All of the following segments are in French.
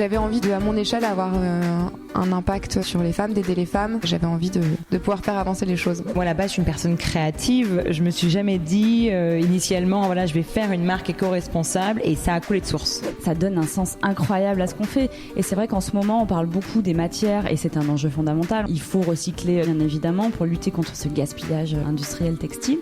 J'avais envie de, à mon échelle, avoir un impact sur les femmes, d'aider les femmes. J'avais envie de pouvoir faire avancer les choses. Moi, là-bas, je suis une personne créative. Je me suis jamais dit initialement, voilà, je vais faire une marque éco-responsable, et ça a coulé de source. Ça donne un sens incroyable à ce qu'on fait. Et c'est vrai qu'en ce moment, on parle beaucoup des matières et c'est un enjeu fondamental. Il faut recycler, bien évidemment, pour lutter contre ce gaspillage industriel textile.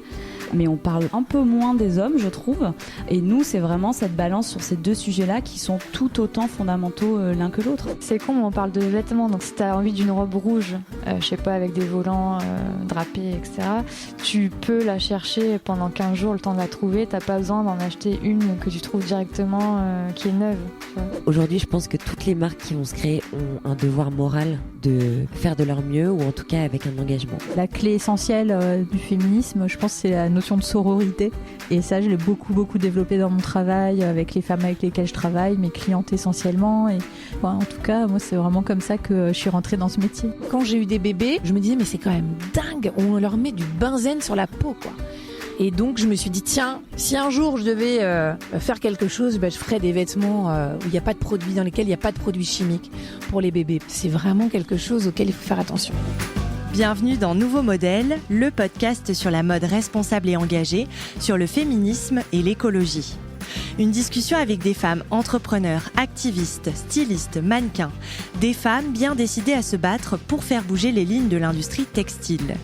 Mais on parle un peu moins des hommes, je trouve. Et nous, c'est vraiment cette balance sur ces deux sujets-là qui sont tout autant fondamentaux l'un que l'autre. C'est con, on parle de vêtements, donc si t'as envie d'une robe rouge, je sais pas, avec des volants drapés, etc., tu peux la chercher pendant 15 jours, le temps de la trouver. T'as pas besoin d'en acheter une que tu trouves directement, qui est neuve. Tu vois. Aujourd'hui, je pense que toutes les marques qui vont se créer ont un devoir moral de faire de leur mieux, ou en tout cas avec un engagement. La clé essentielle du féminisme, je pense, c'est la notion de sororité. Et ça, je l'ai beaucoup développé dans mon travail, avec les femmes avec lesquelles je travaille, mes clientes essentiellement. Et ouais, en tout cas, moi, c'est vraiment comme ça que je suis rentrée dans ce métier. Quand j'ai eu des bébés, je me disais, mais c'est quand même dingue, on leur met du benzène sur la peau, quoi. Et donc, je me suis dit, tiens, si un jour je devais faire quelque chose, je ferais des vêtements où il n'y a pas de produits, dans lesquels il n'y a pas de produits chimiques pour les bébés. C'est vraiment quelque chose auquel il faut faire attention. Bienvenue dans Nouveau Modèle, le podcast sur la mode responsable et engagée, sur le féminisme et l'écologie. Une discussion avec des femmes entrepreneurs, activistes, stylistes, mannequins. Des femmes bien décidées à se battre pour faire bouger les lignes de l'industrie textile.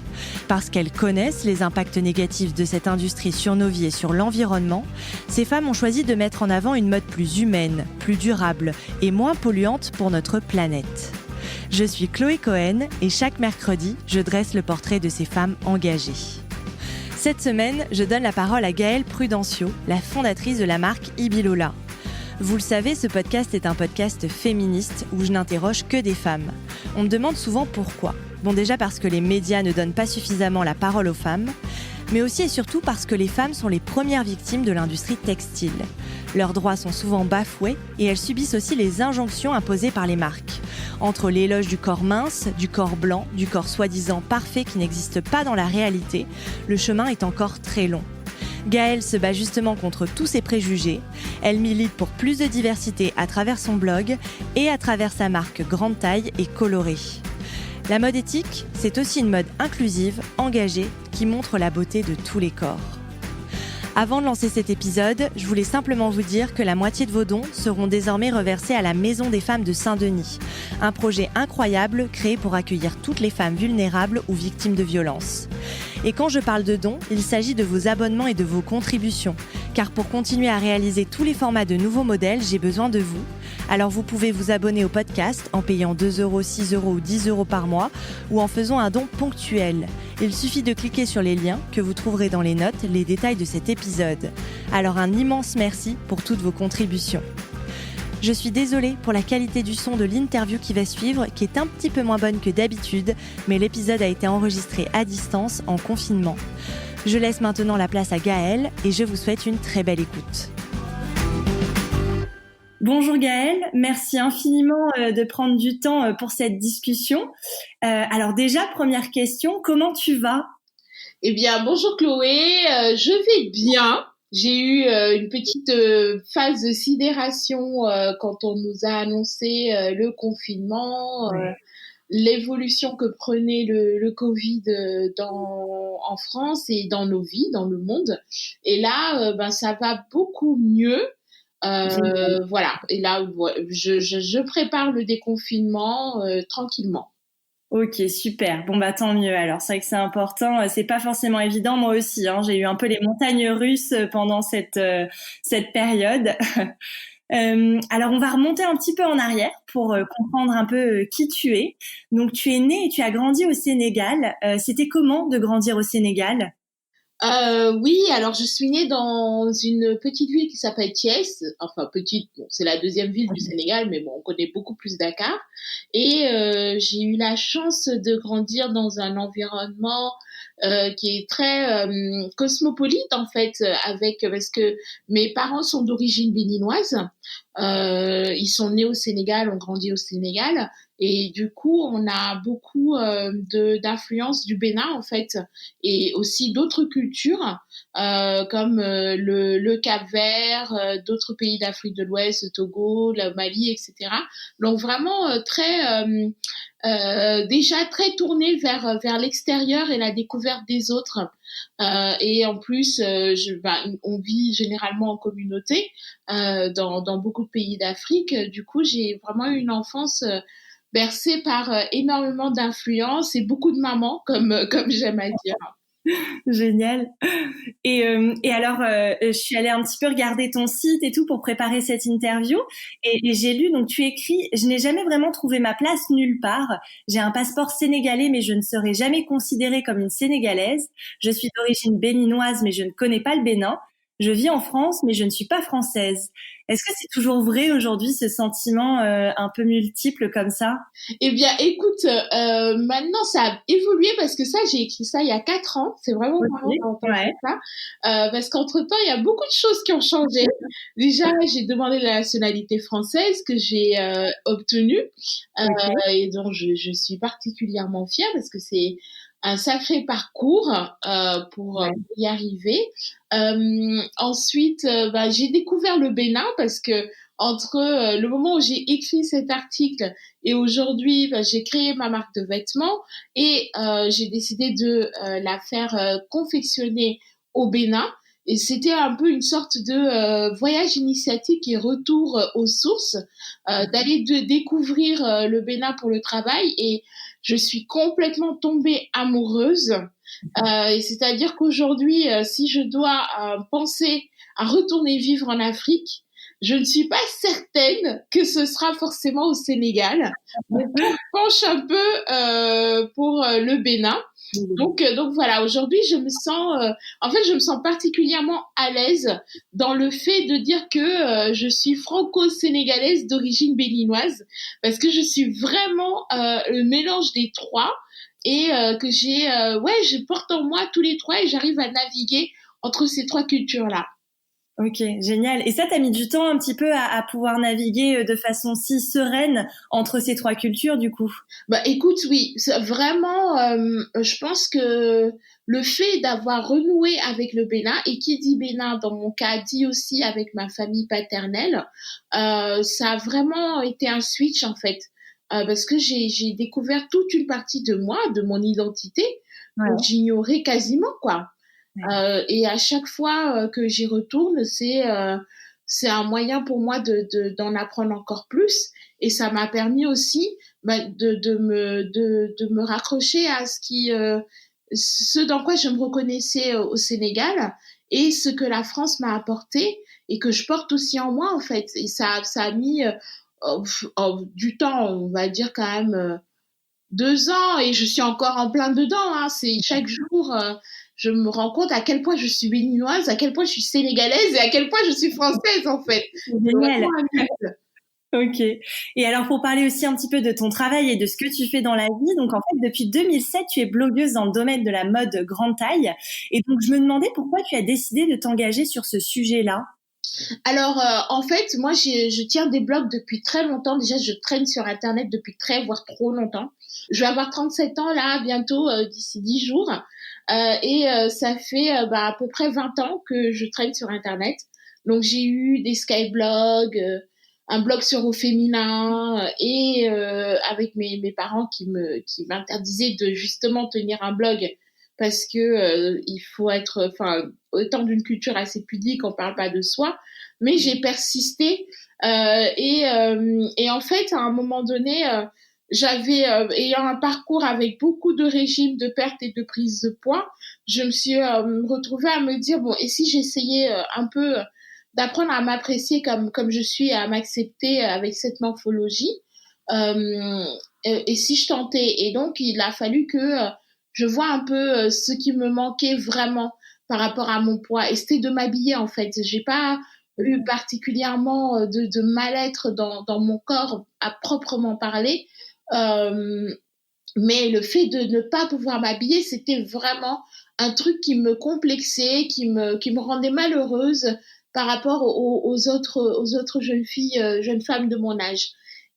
Parce qu'elles connaissent les impacts négatifs de cette industrie sur nos vies et sur l'environnement, ces femmes ont choisi de mettre en avant une mode plus humaine, plus durable et moins polluante pour notre planète. Je suis Chloé Cohen et chaque mercredi, je dresse le portrait de ces femmes engagées. Cette semaine, je donne la parole à Gaëlle Prudencio, la fondatrice de la marque Ibilola. Vous le savez, ce podcast est un podcast féministe où je n'interroge que des femmes. On me demande souvent pourquoi. Bon, déjà parce que les médias ne donnent pas suffisamment la parole aux femmes, mais aussi et surtout parce que les femmes sont les premières victimes de l'industrie textile. Leurs droits sont souvent bafoués et elles subissent aussi les injonctions imposées par les marques. Entre l'éloge du corps mince, du corps blanc, du corps soi-disant parfait qui n'existe pas dans la réalité, le chemin est encore très long. Gaëlle se bat justement contre tous ces préjugés. Elle milite pour plus de diversité à travers son blog et à travers sa marque grande taille et colorée. La mode éthique, c'est aussi une mode inclusive, engagée, qui montre la beauté de tous les corps. Avant de lancer cet épisode, je voulais simplement vous dire que la moitié de vos dons seront désormais reversés à la Maison des Femmes de Saint-Denis, un projet incroyable créé pour accueillir toutes les femmes vulnérables ou victimes de violences. Et quand je parle de dons, il s'agit de vos abonnements et de vos contributions, car pour continuer à réaliser tous les formats de nouveaux modèles, j'ai besoin de vous. Alors vous pouvez vous abonner au podcast en payant 2 €, 6 € ou 10 € par mois, ou en faisant un don ponctuel. Il suffit de cliquer sur les liens que vous trouverez dans les notes, les détails de cet épisode. Alors un immense merci pour toutes vos contributions. Je suis désolée pour la qualité du son de l'interview qui va suivre, qui est un petit peu moins bonne que d'habitude, mais l'épisode a été enregistré à distance, en confinement. Je laisse maintenant la place à Gaëlle et je vous souhaite une très belle écoute. Bonjour Gaëlle, merci infiniment de prendre du temps pour cette discussion. Alors déjà, première question, comment tu vas ? Eh bien, bonjour Chloé, je vais bien. J'ai eu une petite phase de sidération quand on nous a annoncé le confinement, l'évolution que prenait le Covid en France et dans nos vies, dans le monde. Et là, ça va beaucoup mieux. Voilà. Et là, je prépare le déconfinement tranquillement. Ok, super. Bon, tant mieux. Alors, c'est vrai que c'est important. C'est pas forcément évident. Moi aussi, j'ai eu un peu les montagnes russes pendant cette période. Alors, on va remonter un petit peu en arrière pour comprendre un peu qui tu es. Donc, tu es née et tu as grandi au Sénégal. C'était comment de grandir au Sénégal ? Oui, alors je suis née dans une petite ville qui s'appelle Thiès. Enfin, petite, bon, c'est la deuxième ville du Sénégal, mais bon, on connaît beaucoup plus Dakar. Et j'ai eu la chance de grandir dans un environnement qui est très cosmopolite en fait, parce que mes parents sont d'origine béninoise. Ils sont nés au Sénégal, ont grandi au Sénégal, Et du coup, on a beaucoup d'influence du Bénin, en fait, et aussi d'autres cultures, comme le Cap-Vert, d'autres pays d'Afrique de l'Ouest, le Togo, le Mali, etc. Donc vraiment déjà très tourné vers l'extérieur et la découverte des autres. Et en plus, on vit généralement en communauté dans beaucoup de pays d'Afrique. Du coup, j'ai vraiment eu une enfance bercée par énormément d'influences et beaucoup de mamans, comme j'aime à dire. Génial. Et alors, je suis allée un petit peu regarder ton site et tout pour préparer cette interview. Et j'ai lu, donc tu écris, je n'ai jamais vraiment trouvé ma place nulle part. J'ai un passeport sénégalais, mais je ne serai jamais considérée comme une Sénégalaise. Je suis d'origine béninoise, mais je ne connais pas le Bénin. Je vis en France, mais je ne suis pas française. Est-ce que c'est toujours vrai aujourd'hui, ce sentiment un peu multiple comme ça? Eh bien, écoute, maintenant ça a évolué parce que ça, j'ai écrit ça il y a 4 ans. C'est vraiment marrant d'entendre ça. Parce qu'entre-temps, il y a beaucoup de choses qui ont changé. Déjà, j'ai demandé la nationalité française que j'ai obtenue et dont je suis particulièrement fière parce que c'est un sacré parcours pour y arriver. Ensuite, j'ai découvert le Bénin parce que entre le moment où j'ai écrit cet article et aujourd'hui, j'ai créé ma marque de vêtements et j'ai décidé de la faire confectionner au Bénin. Et c'était un peu une sorte de voyage initiatique et retour aux sources, d'aller découvrir le Bénin pour le travail. Et je suis complètement tombée amoureuse. Et c'est-à-dire qu'aujourd'hui, si je dois penser à retourner vivre en Afrique, je ne suis pas certaine que ce sera forcément au Sénégal. Mais je penche un peu pour le Bénin. Donc voilà, aujourd'hui, je me sens particulièrement à l'aise dans le fait de dire que je suis franco-sénégalaise d'origine béninoise, parce que je suis vraiment le mélange des trois et que je porte en moi tous les trois et j'arrive à naviguer entre ces trois cultures-là. Ok, génial. Et ça, t'as mis du temps un petit peu à pouvoir naviguer de façon si sereine entre ces trois cultures, du coup? Écoute, oui, vraiment, je pense que le fait d'avoir renoué avec le Bénin, et qui dit Bénin, dans mon cas, dit aussi avec ma famille paternelle, ça a vraiment été un switch, en fait. Parce que j'ai découvert toute une partie de moi, de mon identité, que j'ignorais quasiment, quoi. Et à chaque fois que j'y retourne, c'est un moyen pour moi d'en apprendre encore plus. Et ça m'a permis aussi de me raccrocher à ce dans quoi je me reconnaissais au Sénégal et ce que la France m'a apporté et que je porte aussi en moi, en fait. Et ça a mis du temps, on va dire quand même 2 ans, et je suis encore en plein dedans, hein. C'est chaque jour, je me rends compte à quel point je suis béninoise, à quel point je suis sénégalaise et à quel point je suis française, en fait. Génial. Ok. Et alors, pour parler aussi un petit peu de ton travail et de ce que tu fais dans la vie, donc en fait, depuis 2007, tu es blogueuse dans le domaine de la mode grande taille. Et donc, je me demandais pourquoi tu as décidé de t'engager sur ce sujet-là. Alors, en fait, moi, je tiens des blogs depuis très longtemps. Déjà, je traîne sur Internet depuis voire trop longtemps. Je vais avoir 37 ans, là, bientôt, d'ici 10 jours. Et ça fait à peu près 20 ans que je traîne sur Internet. Donc, j'ai eu des skyblogs, un blog sur au féminin et avec mes parents qui m'interdisaient de justement tenir un blog parce que il faut être autant d'une culture assez pudique, on parle pas de soi, mais j'ai persisté et en fait à un moment donné j'avais ayant un parcours avec beaucoup de régimes de perte et de prise de poids, je me suis retrouvée à me dire bon, et si j'essayais un peu d'apprendre à m'apprécier comme je suis, à m'accepter avec cette morphologie, et si je tentais. Et donc il a fallu que je vois un peu ce qui me manquait vraiment par rapport à mon poids, et c'était de m'habiller, en fait. J'ai pas eu particulièrement de mal-être dans mon corps à proprement parler, mais le fait de ne pas pouvoir m'habiller, c'était vraiment un truc qui me complexait, qui me rendait malheureuse par rapport aux autres jeunes filles, jeunes femmes de mon âge.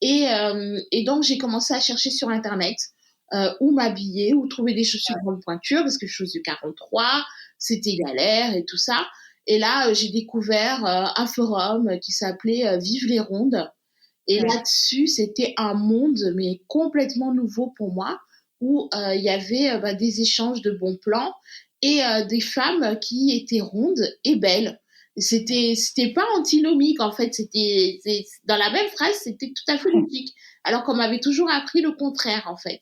Et donc, j'ai commencé à chercher sur Internet où m'habiller, où trouver des chaussures grande pointure, parce que je faisais 43, c'était galère et tout ça. Et là, j'ai découvert un forum qui s'appelait Vive les rondes. Et là-dessus, c'était un monde, mais complètement nouveau pour moi, où il y avait des échanges de bons plans et des femmes qui étaient rondes et belles. C'était pas antinomique, en fait. Dans la même phrase, c'était tout à fait logique. Alors qu'on m'avait toujours appris le contraire, en fait.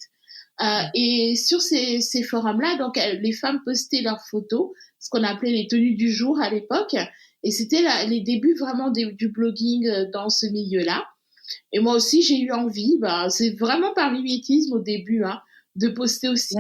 Et sur ces forums-là, donc, les femmes postaient leurs photos, ce qu'on appelait les tenues du jour à l'époque. Et c'était les débuts vraiment du blogging dans ce milieu-là. Et moi aussi, j'ai eu envie, c'est vraiment par mimétisme au début, hein, de poster aussi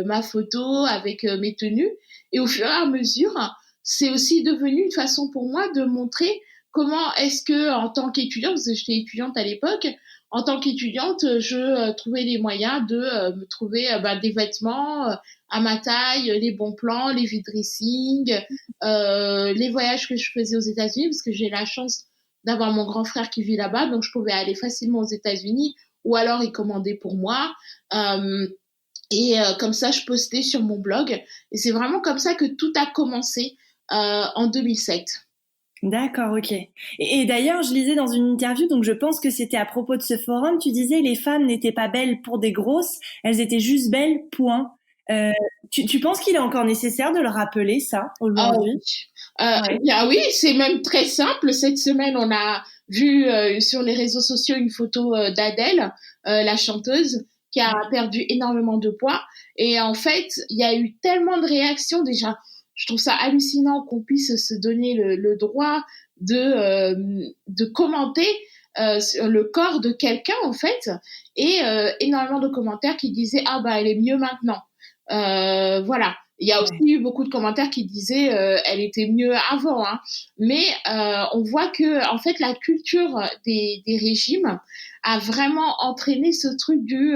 ma photo avec mes tenues. Et au fur et à mesure, c'est aussi devenu une façon pour moi de montrer comment est-ce que, en tant qu'étudiante, parce que j'étais étudiante à l'époque, en tant qu'étudiante, je trouvais les moyens de me trouver des vêtements à ma taille, les bons plans, les vide-dressing, les voyages que je faisais aux États-Unis, parce que j'ai la chance d'avoir mon grand frère qui vit là-bas, donc je pouvais aller facilement aux États-Unis, ou alors il commandait pour moi. Comme ça, je postais sur mon blog. Et c'est vraiment comme ça que tout a commencé en 2007. D'accord, ok. Et d'ailleurs, je lisais dans une interview, donc je pense que c'était à propos de ce forum, tu disais les femmes n'étaient pas belles pour des grosses, elles étaient juste belles, point. Tu penses qu'il est encore nécessaire de le rappeler, ça, aujourd'hui? Oui, c'est même très simple. Cette semaine, on a vu sur les réseaux sociaux une photo d'Adèle, la chanteuse, qui a perdu énormément de poids. Et en fait, il y a eu tellement de réactions déjà. Je trouve ça hallucinant qu'on puisse se donner le droit de commenter sur le corps de quelqu'un, en fait. Et énormément de commentaires qui disaient « Ah, elle est mieux maintenant ». Voilà. Il y a aussi eu beaucoup de commentaires qui disaient elle était mieux avant, hein. Mais on voit que en fait la culture des régimes a vraiment entraîné ce truc du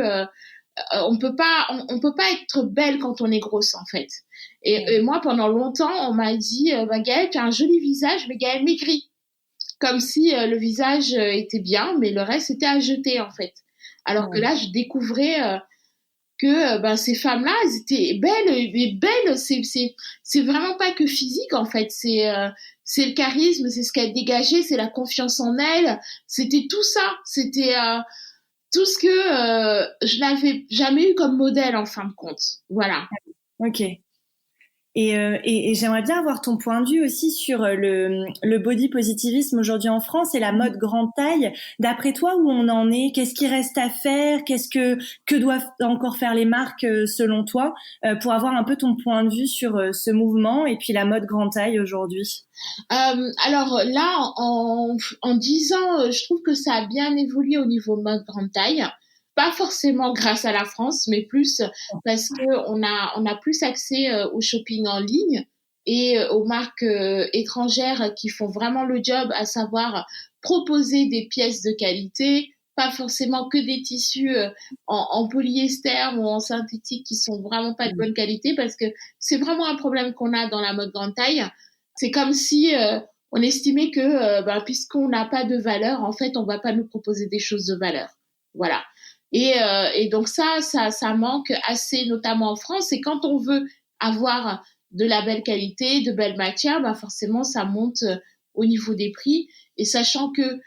on peut pas être belle quand on est grosse, en fait. Et moi, pendant longtemps, on m'a dit Gaëlle, tu as un joli visage, mais Gaëlle maigrit, comme si le visage était bien, mais le reste était à jeter, en fait. Alors que là, je découvrais que ces femmes-là, elles étaient belles, mais belles, c'est vraiment pas que physique, en fait. C'est le charisme, c'est ce qu'elles dégageaient, c'est la confiance en elles. C'était tout ça. C'était tout ce que je n'avais jamais eu comme modèle, en fin de compte. Voilà. Ok. Et j'aimerais bien avoir ton point de vue aussi sur le body positivisme aujourd'hui en France et la mode grande taille. D'après toi, où on en est? Qu'est-ce qui reste à faire? Que doivent encore faire les marques selon toi pour avoir un peu ton point de vue sur ce mouvement et puis la mode grande taille aujourd'hui? Alors là, en 10 ans, je trouve que ça a bien évolué au niveau mode grande taille. Pas forcément grâce à la France, mais plus parce que on a plus accès au shopping en ligne et aux marques étrangères qui font vraiment le job, à savoir proposer des pièces de qualité, pas forcément que des tissus en polyester ou en synthétique qui sont vraiment pas de bonne qualité, parce que c'est vraiment un problème qu'on a dans la mode grande taille. C'est comme si on estimait que puisqu'on n'a pas de valeur, en fait, on va pas nous proposer des choses de valeur. Voilà. Et donc ça manque assez, notamment en France. Et quand on veut avoir de la belle qualité, de belles matières, forcément ça monte au niveau des prix. Et sachant que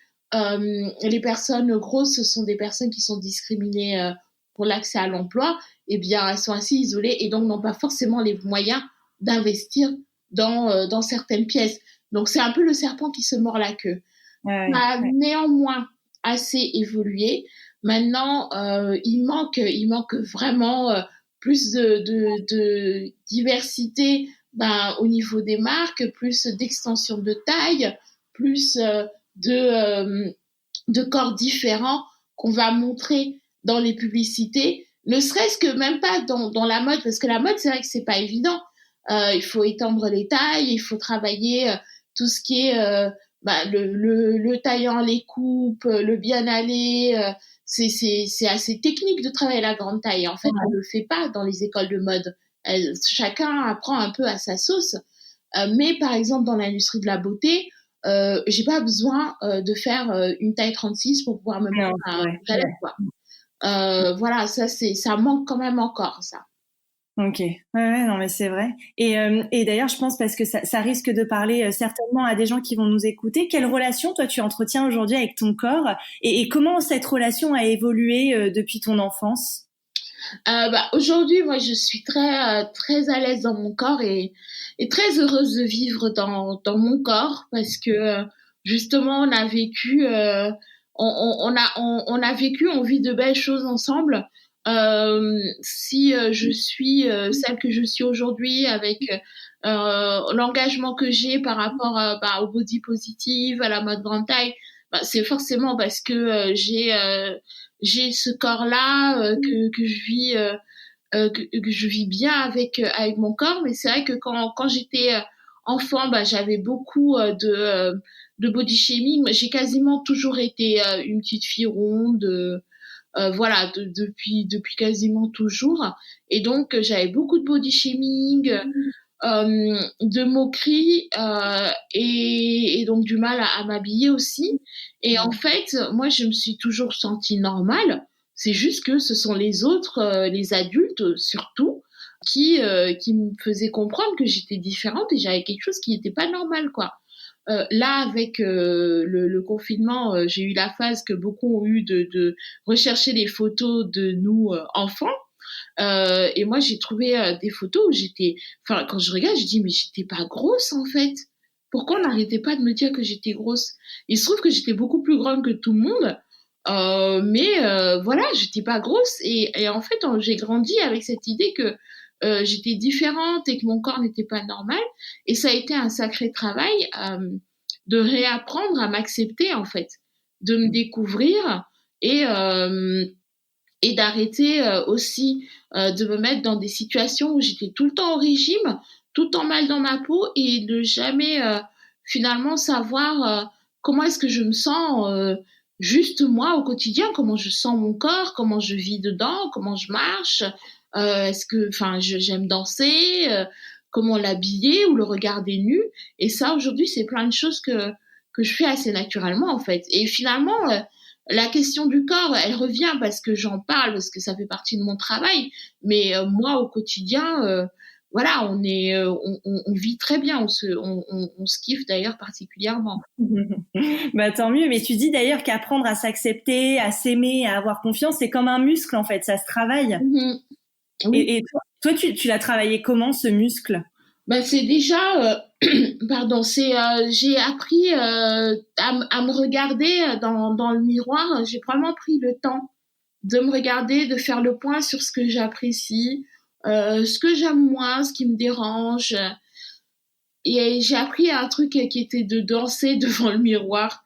les personnes grosses, ce sont des personnes qui sont discriminées pour l'accès à l'emploi, eh bien elles sont assez isolées et donc n'ont pas forcément les moyens d'investir dans certaines pièces. Donc c'est un peu le serpent qui se mord la queue. Ça a néanmoins assez évolué. Maintenant, il manque vraiment plus de diversité au niveau des marques, plus d'extension de taille, plus de corps différents qu'on va montrer dans les publicités, ne serait-ce que même pas dans la mode, parce que la mode, c'est vrai que c'est pas évident. Il faut étendre les tailles, il faut travailler tout ce qui est le taillant, les coupes, le bien aller. C'est assez technique de travailler la grande taille. En fait, on ne le fait pas dans les écoles de mode. Chacun apprend un peu à sa sauce. Mais par exemple, dans l'industrie de la beauté, j'ai pas besoin de faire une taille 36 pour pouvoir me mettre un rouge à lèvres, quoi. Voilà, ça manque quand même encore, ça. Ok, ouais, non mais c'est vrai. Et d'ailleurs, je pense parce que ça risque de parler certainement à des gens qui vont nous écouter. Quelle relation toi tu entretiens aujourd'hui avec ton corps et comment cette relation a évolué depuis ton enfance? Aujourd'hui, moi, je suis très à l'aise dans mon corps et très heureuse de vivre dans mon corps parce que justement, on a vécu, on a vécu, on vit de belles choses ensemble. Si je suis celle que je suis aujourd'hui avec l'engagement que j'ai par rapport au body positive, à la mode grande taille, c'est forcément parce que j'ai ce corps-là que je vis que je vis bien avec mon corps. Mais c'est vrai que quand j'étais enfant, j'avais beaucoup de body shaming. J'ai quasiment toujours été une petite fille ronde. Voilà, depuis quasiment toujours. Et donc, j'avais beaucoup de body shaming, de moqueries et donc du mal à m'habiller aussi. Et en fait, moi, je me suis toujours sentie normale. C'est juste que ce sont les autres, les adultes surtout, qui me faisaient comprendre que j'étais différente et j'avais quelque chose qui n'était pas normal, quoi. Là, avec le confinement, j'ai eu la phase que beaucoup ont eu de rechercher les photos de nous enfants. Et moi, j'ai trouvé des photos où quand je regarde, je dis, mais j'étais pas grosse en fait. Pourquoi on n'arrêtait pas de me dire que j'étais grosse? Il se trouve que j'étais beaucoup plus grande que tout le monde. Mais voilà, j'étais pas grosse. Et en fait, j'ai grandi avec cette idée que j'étais différente et que mon corps n'était pas normal. Et ça a été un sacré travail de réapprendre à m'accepter, en fait, de me découvrir et d'arrêter aussi de me mettre dans des situations où j'étais tout le temps au régime, tout le temps mal dans ma peau et de jamais finalement savoir comment est-ce que je me sens juste moi au quotidien, comment je sens mon corps, comment je vis dedans, comment je marche, j'aime danser, comment l'habiller ou le regarder nu. Et ça, aujourd'hui, c'est plein de choses que je fais assez naturellement, en fait. Et finalement, la question du corps, elle revient parce que j'en parle, parce que ça fait partie de mon travail. Mais moi, au quotidien, voilà, on vit très bien, on se kiffe d'ailleurs particulièrement. Tant mieux. Mais tu dis d'ailleurs qu'apprendre à s'accepter, à s'aimer, à avoir confiance, c'est comme un muscle en fait, ça se travaille. Oui. Et toi, tu l'as travaillé comment ce muscle? C'est déjà, j'ai appris à me regarder dans le miroir. J'ai vraiment pris le temps de me regarder, de faire le point sur ce que j'apprécie, ce que j'aime moins, ce qui me dérange. Et j'ai appris un truc qui était de danser devant le miroir,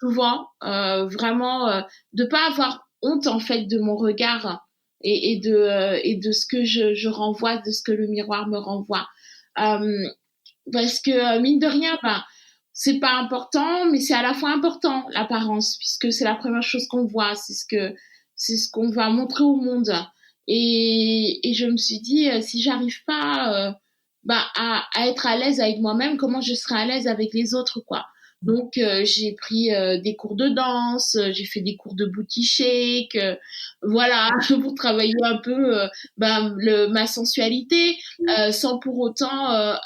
souvent, vraiment, de pas avoir honte en fait de mon regard et de ce que je renvoie, de ce que le miroir me renvoie. Parce que mine de rien, c'est pas important, mais c'est à la fois important l'apparence, puisque c'est la première chose qu'on voit, c'est ce qu'on va montrer au monde. Et je me suis dit, si j'arrive pas à être à l'aise avec moi-même, comment je serai à l'aise avec les autres, quoi. Donc j'ai pris des cours de danse, j'ai fait des cours de booty shake, voilà, pour travailler un peu ma sensualité, sans pour autant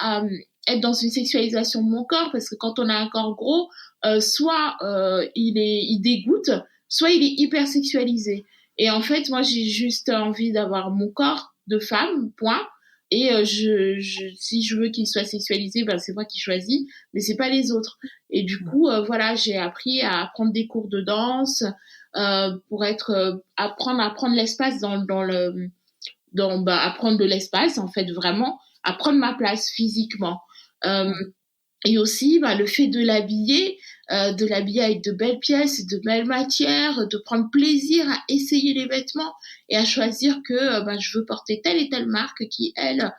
être dans une sexualisation de mon corps, parce que quand on a un corps gros, soit il dégoûte, soit il est hyper sexualisé. Et en fait, moi, j'ai juste envie d'avoir mon corps de femme, point. Et si je veux qu'il soit sexualisé, c'est moi qui choisis, mais c'est pas les autres. Et du coup, voilà, j'ai appris à prendre des cours de danse pour apprendre à prendre l'espace à prendre de l'espace, en fait, vraiment, à prendre ma place physiquement. Et aussi, le fait de l'habiller avec de belles pièces, de belles matières, de prendre plaisir à essayer les vêtements et à choisir que je veux porter telle et telle marque qui, elle,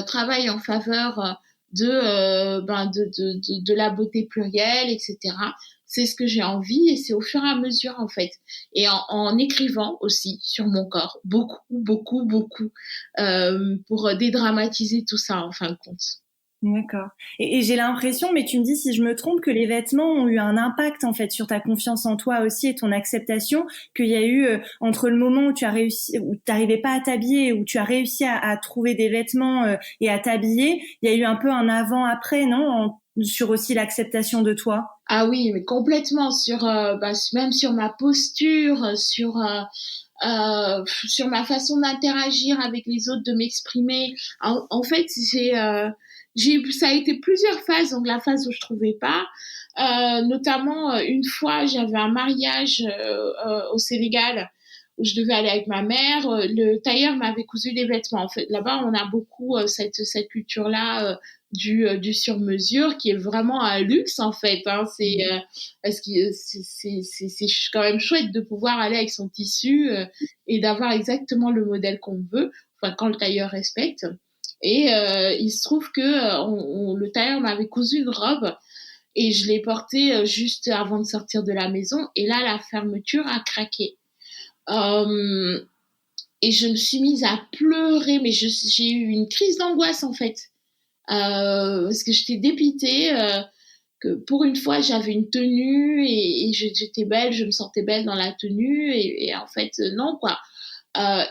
travaille en faveur de la beauté plurielle, etc. C'est ce que j'ai envie et c'est au fur et à mesure, en fait. Et en écrivant aussi sur mon corps, beaucoup, beaucoup, beaucoup, pour dédramatiser tout ça, en fin de compte. D'accord. Et j'ai l'impression, mais tu me dis si je me trompe, que les vêtements ont eu un impact en fait sur ta confiance en toi aussi et ton acceptation, qu'il y a eu entre le moment où tu as réussi, où t'arrivais pas à t'habiller, où tu as réussi à trouver des vêtements et à t'habiller, il y a eu un peu un avant-après, non, sur aussi l'acceptation de toi. Ah oui, mais complètement même sur ma posture, sur ma façon d'interagir avec les autres, de m'exprimer. En fait, ça a été plusieurs phases. Donc la phase où je trouvais pas, notamment une fois, j'avais un mariage au Sénégal où je devais aller avec ma mère. Le tailleur m'avait cousu des vêtements. En fait, là-bas, on a beaucoup cette culture-là du sur-mesure qui est vraiment un luxe en fait. Hein. Parce que c'est quand même chouette de pouvoir aller avec son tissu et d'avoir exactement le modèle qu'on veut. Enfin, quand le tailleur respecte. Et il se trouve que le tailleur m'avait cousu une robe et je l'ai portée juste avant de sortir de la maison. Et là, la fermeture a craqué. Et je me suis mise à pleurer, mais j'ai eu une crise d'angoisse en fait. Parce que j'étais dépitée que pour une fois j'avais une tenue et j'étais belle, je me sentais belle dans la tenue et en fait non quoi.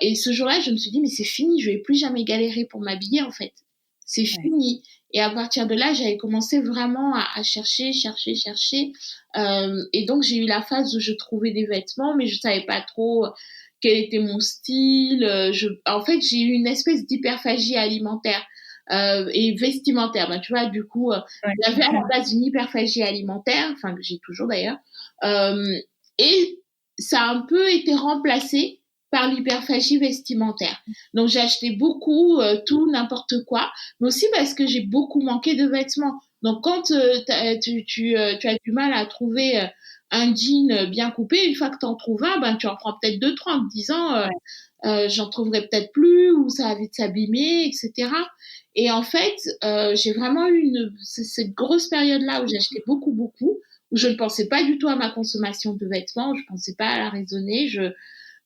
Et ce jour-là, je me suis dit mais c'est fini, je vais plus jamais galérer pour m'habiller en fait. C'est fini. Et à partir de là, j'avais commencé vraiment à chercher. Et donc j'ai eu la phase où je trouvais des vêtements, mais je savais pas trop quel était mon style. En fait, j'ai eu une espèce d'hyperphagie alimentaire. Et vestimentaire. Ben, tu vois, du coup, j'avais à la base une hyperphagie alimentaire, enfin que j'ai toujours d'ailleurs, et ça a un peu été remplacé par l'hyperphagie vestimentaire. Donc j'ai acheté beaucoup, tout, n'importe quoi, mais aussi parce que j'ai beaucoup manqué de vêtements. Donc quand tu as du mal à trouver un jean bien coupé, une fois que tu en trouves un, ben tu en prends peut-être 2-3 en te disant j'en trouverai peut-être plus ou ça va vite s'abîmer, etc. Et en fait, j'ai vraiment eu cette grosse période-là où j'ai acheté beaucoup, où je ne pensais pas du tout à ma consommation de vêtements, je pensais pas à la raisonner.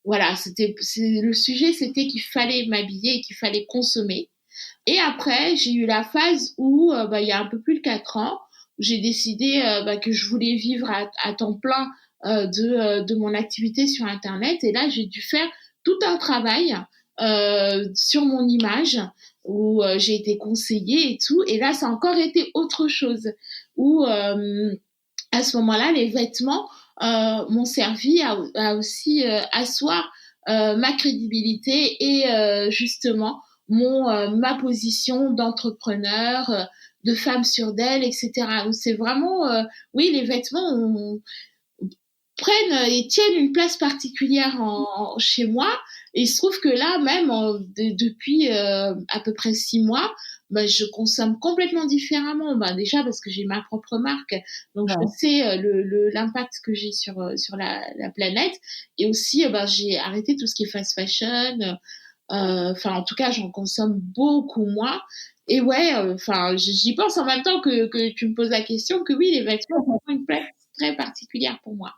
Voilà, le sujet, c'était qu'il fallait m'habiller et qu'il fallait consommer. Et après, j'ai eu la phase où, il y a un peu plus de 4 ans, où j'ai décidé que je voulais vivre à temps plein de mon activité sur Internet. Et là, j'ai dû faire tout un travail sur mon image où j'ai été conseillée et tout. Et là, ça a encore été autre chose où à ce moment-là, les vêtements m'ont servi à aussi asseoir ma crédibilité et justement ma position d'entrepreneur, de femme sûre d'elle, etc. Donc c'est vraiment, oui, les vêtements prennent et tiennent une place particulière chez moi. Et il se trouve que là, même depuis à peu près 6 mois, je consomme complètement différemment. Déjà parce que j'ai ma propre marque, donc je sais l'impact que j'ai sur la planète. Et aussi, j'ai arrêté tout ce qui est fast fashion. Enfin, en tout cas, j'en consomme beaucoup moins. Et ouais, j'y pense en même temps que tu me poses la question, que oui, les vêtements ont une place très particulière pour moi.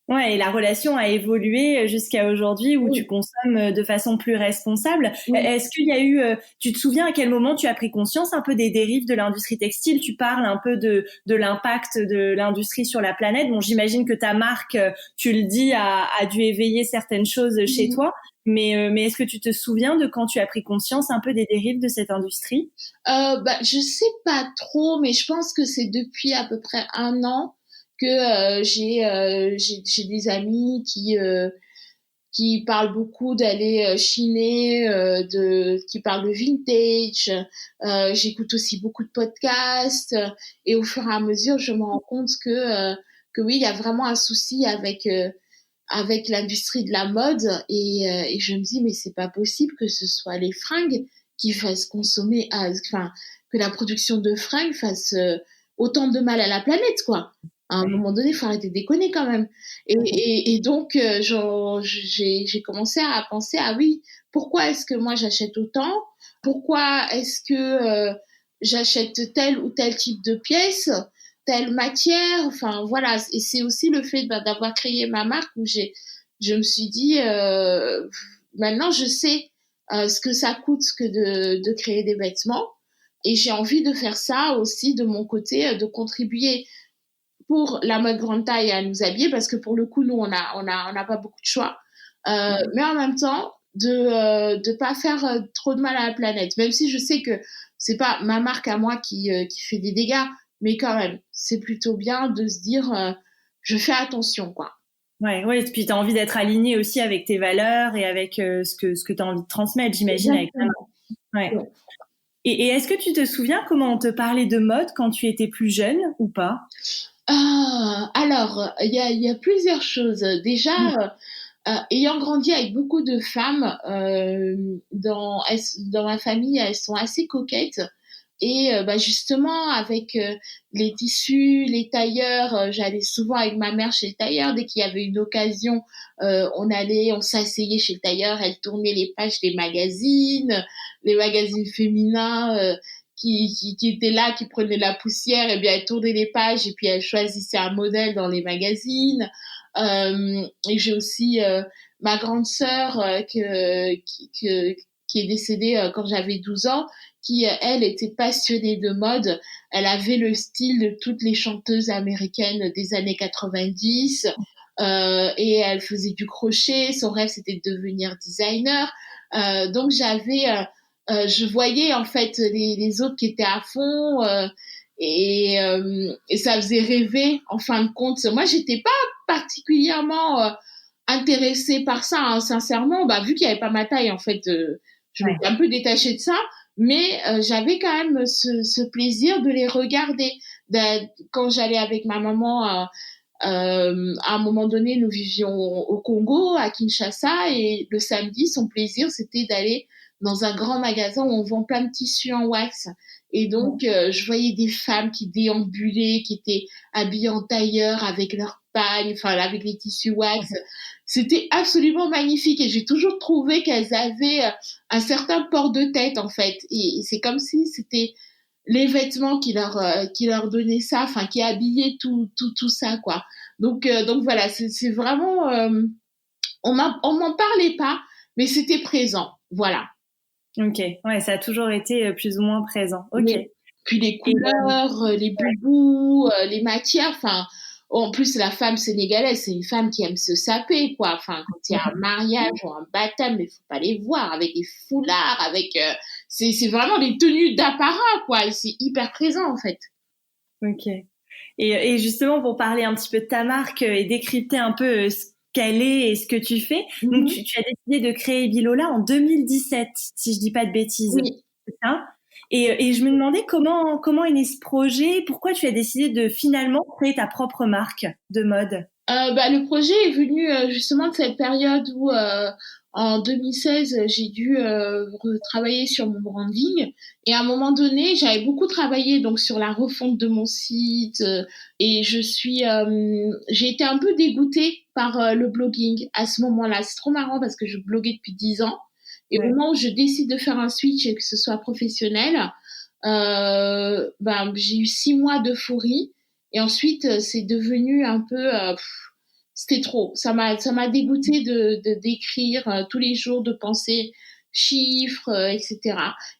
Ouais, et la relation a évolué jusqu'à aujourd'hui où tu consommes de façon plus responsable. Est-ce qu'il y a eu, tu te souviens à quel moment tu as pris conscience un peu des dérives de l'industrie textile? Tu parles un peu de l'impact de l'industrie sur la planète. Bon, j'imagine que ta marque, tu le dis, a dû éveiller certaines choses chez toi. Mais est-ce que tu te souviens de quand tu as pris conscience un peu des dérives de cette industrie? Je sais pas trop, mais je pense que c'est depuis à peu près 1 an que j'ai des amis qui parlent beaucoup d'aller chiner, qui parlent de vintage. J'écoute aussi beaucoup de podcasts et au fur et à mesure, je me rends compte que oui, il y a vraiment un souci avec l'industrie de la mode et je me dis mais c'est pas possible que ce soit les fringues qui fassent consommer, que la production de fringues fasse autant de mal à la planète quoi. À un moment donné, il faut arrêter de déconner quand même. Et donc, j'ai commencé à penser, ah oui, pourquoi est-ce que moi j'achète autant? Pourquoi est-ce que j'achète tel ou tel type de pièce, telle matière? Enfin, voilà. Et c'est aussi le fait d'avoir créé ma marque où je me suis dit, maintenant je sais ce que ça coûte que de créer des vêtements. Et j'ai envie de faire ça aussi de mon côté, de contribuer pour la mode grande taille à nous habiller, parce que pour le coup, nous, on n'a pas beaucoup de choix. Mais en même temps, de pas faire trop de mal à la planète. Même si je sais que c'est pas ma marque à moi qui fait des dégâts, mais quand même, c'est plutôt bien de se dire, je fais attention, quoi. Ouais, et puis tu as envie d'être aligné aussi avec tes valeurs et avec ce que tu as envie de transmettre, j'imagine, avec ta marque. Ouais. Et est-ce que tu te souviens comment on te parlait de mode quand tu étais plus jeune ou pas? Alors, il y a plusieurs choses. Déjà, ayant grandi avec beaucoup de femmes dans ma famille, elles sont assez coquettes. Et justement, avec les tissus, les tailleurs, j'allais souvent avec ma mère chez le tailleur. Dès qu'il y avait une occasion, on s'asseyait chez le tailleur. Elle tournait les pages des magazines, les magazines féminins qui étaient là, qui prenaient la poussière. Et bien, elle tournait les pages et puis elle choisissait un modèle dans les magazines. Et j'ai aussi ma grande sœur qui est décédée quand j'avais 12 ans, qui, elle, était passionnée de mode. Elle avait le style de toutes les chanteuses américaines des années 90, et elle faisait du crochet. Son rêve, c'était de devenir designer. Donc, je voyais, en fait, les autres qui étaient à fond, et ça faisait rêver, en fin de compte. Moi, j'étais pas particulièrement intéressée par ça, hein, sincèrement. Vu qu'il y avait pas ma taille, en fait, je m'étais un peu détachée de ça. Mais j'avais quand même ce plaisir de les regarder. Quand j'allais avec ma maman, à un moment donné, nous vivions au Congo, à Kinshasa, et le samedi, son plaisir, c'était d'aller dans un grand magasin où on vend plein de tissus en wax. Et donc, je voyais des femmes qui déambulaient, qui étaient habillées en tailleur avec leurs pagnes, enfin, avec les tissus wax. C'était absolument magnifique, et j'ai toujours trouvé qu'elles avaient un certain port de tête, en fait. Et c'est comme si c'était les vêtements qui leur donnaient ça, enfin, qui habillaient tout ça, quoi. Donc voilà, c'est vraiment, on m'en parlait pas, mais c'était présent. Voilà. Ok, ouais, ça a toujours été plus ou moins présent. Ok. Oui. Puis les couleurs, les boubous, les matières, enfin, en plus la femme sénégalaise, c'est une femme qui aime se saper, quoi. Enfin, quand il y a un mariage ou un baptême, mais faut pas les voir avec des foulards, avec, c'est vraiment des tenues d'apparat, quoi. Et c'est hyper présent, en fait. Ok. Et justement, pour parler un petit peu de ta marque et décrypter un peu ce qu'elle est et ce que tu fais. Donc, tu as décidé de créer Bilola en 2017, si je dis pas de bêtises. Oui. C'est ça? Et je me demandais comment est né ce projet, pourquoi tu as décidé de finalement créer ta propre marque de mode? Le projet est venu justement de cette période où en 2016 j'ai dû retravailler sur mon branding, et à un moment donné j'avais beaucoup travaillé donc sur la refonte de mon site, et j'ai été un peu dégoûtée par le blogging à ce moment-là. C'est trop marrant parce que je bloguais depuis 10 ans, et au moment où je décide de faire un switch et que ce soit professionnel, j'ai eu 6 mois d'euphorie. Et ensuite, c'est devenu un peu, c'était trop. Ça m'a dégoûté d'écrire tous les jours, de penser chiffres, etc.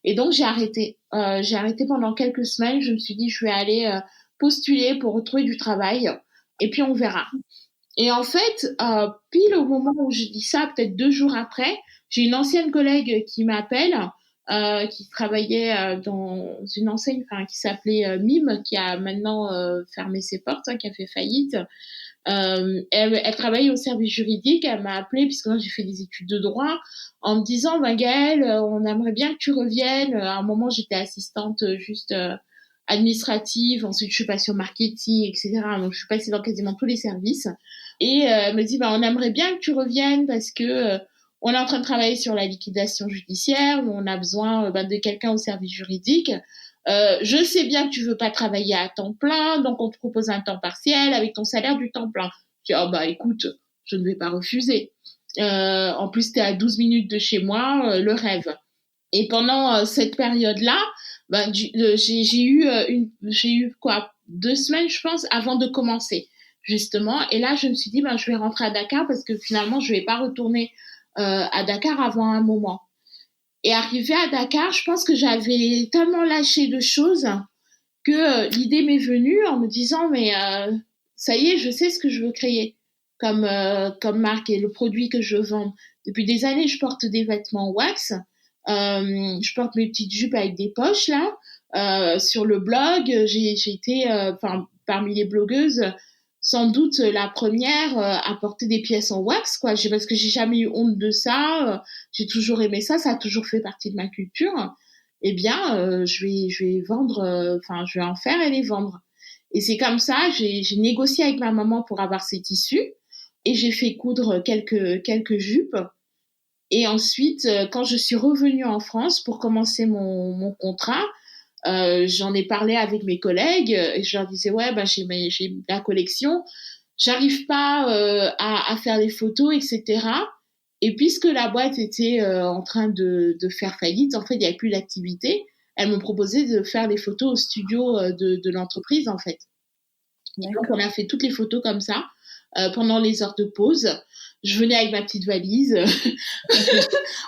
Et donc j'ai arrêté. J'ai arrêté pendant quelques semaines. Je me suis dit, je vais aller postuler pour retrouver du travail, et puis on verra. Et en fait, pile au moment où je dis ça, peut-être 2 jours après, j'ai une ancienne collègue qui m'appelle, qui travaillait dans une enseigne qui s'appelait Mime, qui a maintenant fermé ses portes, qui a fait faillite. Elle travaillait au service juridique. Elle m'a appelée, puisque moi j'ai fait des études de droit, en me disant, Gaëlle, on aimerait bien que tu reviennes. À un moment, j'étais assistante juste administrative, ensuite je suis passée au marketing, etc. Donc je suis passée dans quasiment tous les services. Et elle me dit, on aimerait bien que tu reviennes parce que on est en train de travailler sur la liquidation judiciaire, on a besoin de quelqu'un au service juridique. Je sais bien que tu veux pas travailler à temps plein, donc on te propose un temps partiel avec ton salaire du temps plein. Je dis, écoute, je ne vais pas refuser. En plus, t'es à 12 minutes de chez moi, le rêve. Et pendant cette période-là, j'ai eu 2 semaines, je pense, avant de commencer, justement. Et là, je me suis dit, je vais rentrer à Dakar parce que finalement, je vais pas retourner à Dakar avant un moment. Et arrivée à Dakar, je pense que j'avais tellement lâché de choses que l'idée m'est venue en me disant mais ça y est, je sais ce que je veux créer comme marque et le produit que je vends. Depuis des années, je porte des vêtements wax. Je porte mes petites jupes avec des poches là. Sur le blog, j'ai été parmi les blogueuses sans doute la première à porter des pièces en wax quoi. Parce que j'ai jamais eu honte de ça. J'ai toujours aimé ça. Ça a toujours fait partie de ma culture. Eh bien, je vais vendre. Je vais en faire et les vendre. Et c'est comme ça. J'ai négocié avec ma maman pour avoir ces tissus et j'ai fait coudre quelques jupes. Et ensuite, quand je suis revenue en France pour commencer mon contrat, j'en ai parlé avec mes collègues et je leur disais ouais j'ai la collection, j'arrive pas à faire les photos etc. Et puisque la boîte était en train de faire faillite, en fait il y avait plus d'activité, elles m'ont proposé de faire les photos au studio de l'entreprise en fait. Et donc on a fait toutes les photos comme ça pendant les heures de pause. Je venais avec ma petite valise,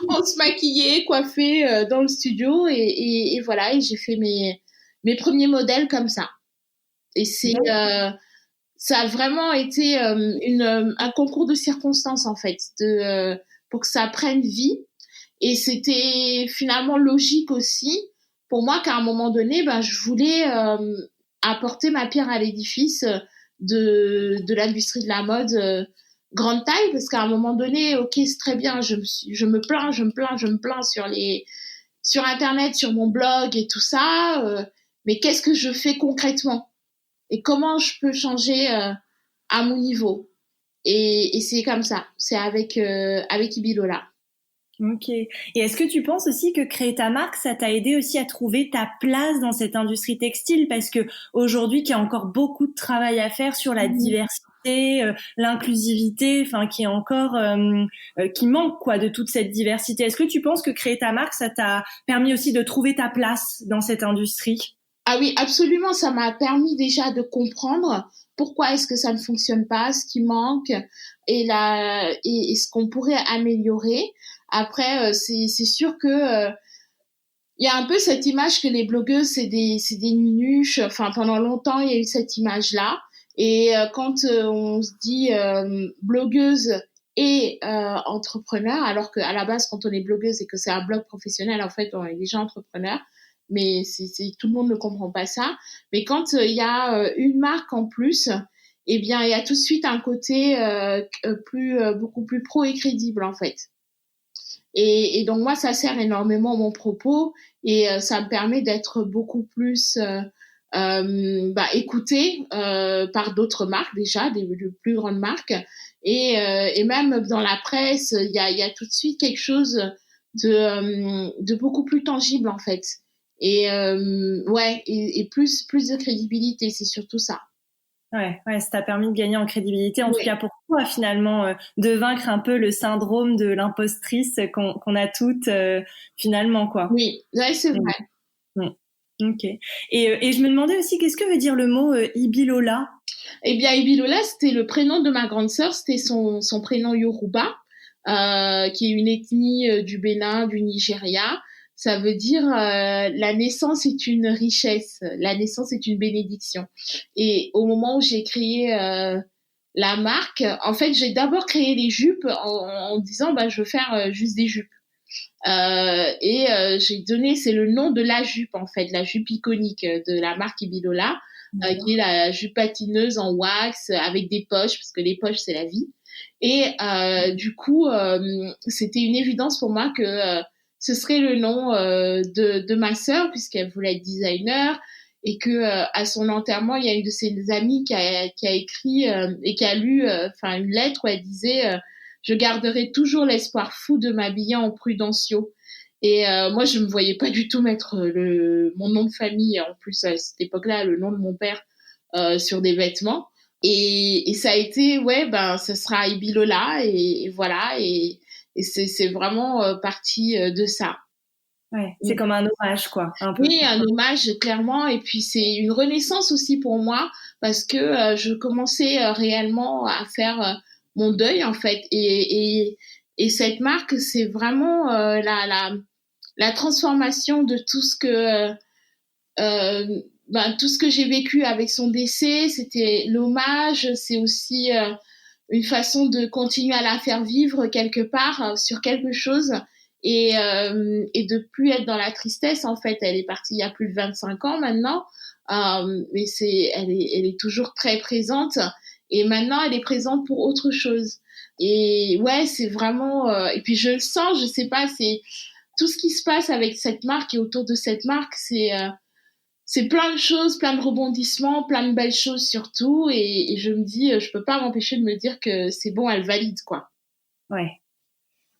on se maquillait, coiffait dans le studio et voilà, et j'ai fait mes premiers modèles comme ça. Et ça a vraiment été un concours de circonstances en fait, pour que ça prenne vie. Et c'était finalement logique aussi pour moi qu'à un moment donné, je voulais apporter ma pierre à l'édifice de l'industrie de la mode grande taille, parce qu'à un moment donné, ok, c'est très bien, je me plains sur Internet, sur mon blog et tout ça, mais qu'est-ce que je fais concrètement et comment je peux changer à mon niveau, et c'est comme ça, c'est avec Ibi Lola. Ok. Et est-ce que tu penses aussi que créer ta marque, ça t'a aidé aussi à trouver ta place dans cette industrie textile, parce que aujourd'hui, qu'il y a encore beaucoup de travail à faire sur la diversité, l'inclusivité, qui est encore qui manque quoi de toute cette diversité. Est-ce que tu penses que créer ta marque, ça t'a permis aussi de trouver ta place dans cette industrie? Ah oui, absolument, ça m'a permis déjà de comprendre pourquoi est-ce que ça ne fonctionne pas, ce qui manque et ce qu'on pourrait améliorer. Après, c'est sûr que il y a un peu cette image que les blogueuses c'est des nunuches. Enfin, pendant longtemps, il y a eu cette image-là. Et quand on se dit blogueuse et entrepreneur, alors qu'à la base, quand on est blogueuse et que c'est un blog professionnel, en fait, on est déjà entrepreneur. Mais tout le monde ne comprend pas ça. Mais quand il y a une marque en plus, eh bien, il y a tout de suite un côté beaucoup plus pro et crédible, en fait. Et donc moi, ça sert énormément mon propos et ça me permet d'être beaucoup plus écoutée par d'autres marques déjà, de plus grandes marques, et même dans la presse, il y a tout de suite quelque chose de beaucoup plus tangible en fait. Et plus de crédibilité, c'est surtout ça. Ouais, ça t'a permis de gagner en crédibilité, en tout cas pour toi finalement, de vaincre un peu le syndrome de l'impostrice qu'on a toutes finalement quoi. Oui, ouais, c'est vrai. Ok. Et je me demandais aussi, qu'est-ce que veut dire le mot Ibi Lola? Eh bien, Ibi Lola, c'était le prénom de ma grande sœur, c'était son prénom Yoruba, qui est une ethnie du Bénin, du Nigeria. Ça veut dire la naissance est une richesse, la naissance est une bénédiction. Et au moment où j'ai créé la marque, en fait, j'ai d'abord créé les jupes en disant je veux faire juste des jupes. J'ai donné, c'est le nom de la jupe en fait, la jupe iconique de la marque Ibi Lola, qui est la jupe patineuse en wax avec des poches, parce que les poches c'est la vie. Et du coup, c'était une évidence pour moi que ce serait le nom de ma sœur, puisqu'elle voulait être designer, et que à son enterrement, il y a une de ses amies qui a écrit et qui a lu une lettre où elle disait je garderai toujours l'espoir fou de m'habiller en Prudencio. Et moi, je me voyais pas du tout mettre mon nom de famille, en plus à cette époque-là, le nom de mon père sur des vêtements. Et ça a été, ça sera Ibi Lola, et voilà, et c'est vraiment parti de ça. Ouais, c'est comme un hommage, quoi. Un peu. Oui, un hommage, clairement. Et puis, c'est une renaissance aussi pour moi, parce que je commençais réellement à faire mon deuil, en fait. Et cette marque, c'est vraiment la transformation de tout ce que tout ce que j'ai vécu avec son décès. C'était l'hommage, c'est aussi une façon de continuer à la faire vivre quelque part sur quelque chose et de plus être dans la tristesse. En fait, elle est partie il y a plus de 25 ans maintenant, mais elle est toujours très présente et maintenant elle est présente pour autre chose. Et ouais, c'est vraiment et puis je le sens, je sais pas, c'est tout ce qui se passe avec cette marque et autour de cette marque, c'est plein de choses, plein de rebondissements, plein de belles choses surtout. Et je me dis, je peux pas m'empêcher de me dire que c'est bon, elle valide, quoi. Ouais.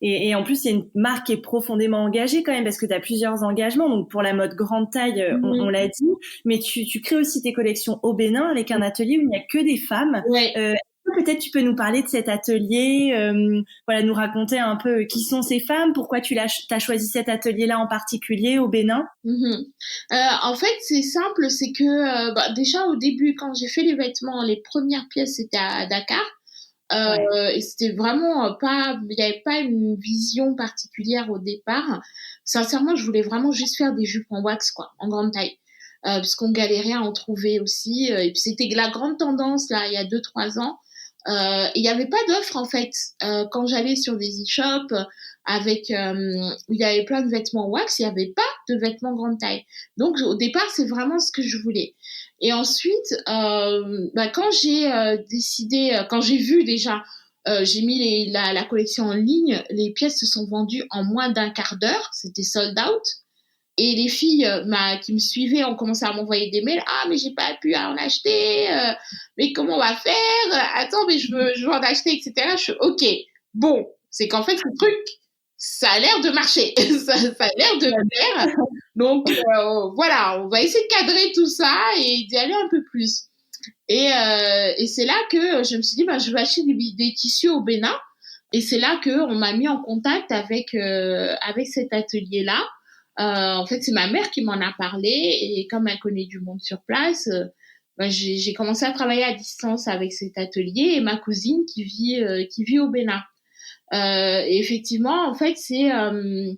Et en plus, c'est une marque qui est profondément engagée quand même, parce que tu as plusieurs engagements. Donc, pour la mode grande taille, on l'a dit. Mais tu crées aussi tes collections au Bénin avec un atelier où il n'y a que des femmes. Ouais. Peut-être tu peux nous parler de cet atelier, nous raconter un peu qui sont ces femmes, pourquoi t'as choisi cet atelier-là en particulier au Bénin. En fait, c'est simple, c'est que déjà au début, quand j'ai fait les vêtements, les premières pièces c'était à Dakar, et c'était vraiment il n'y avait pas une vision particulière au départ. Sincèrement, je voulais vraiment juste faire des jupes en wax, quoi, en grande taille. Puisqu'on galérait à en trouver aussi, et puis c'était la grande tendance là il y a 2-3 ans. Il n'y avait pas d'offre en fait quand j'allais sur des e-shops avec où il y avait plein de vêtements wax, il n'y avait pas de vêtements grande taille. Donc au départ c'est vraiment ce que je voulais. Et ensuite quand j'ai décidé, quand j'ai vu déjà, j'ai mis la collection en ligne, les pièces se sont vendues en moins d'un quart d'heure, c'était sold out. Et les filles qui me suivaient ont commencé à m'envoyer des mails. Ah, mais j'ai pas pu en acheter. Mais comment on va faire? Attends, mais je veux en acheter, etc. Je suis OK. Bon, c'est qu'en fait, ce truc, ça a l'air de marcher. ça a l'air de plaire. Donc, voilà, on va essayer de cadrer tout ça et d'y aller un peu plus. Et c'est là que je me suis dit, je vais acheter des tissus au Bénin. Et c'est là qu'on m'a mis en contact avec cet atelier-là. En fait, c'est ma mère qui m'en a parlé et comme elle connaît du monde sur place, j'ai commencé à travailler à distance avec cet atelier et ma cousine qui vit au Bénin. Et effectivement, en fait, il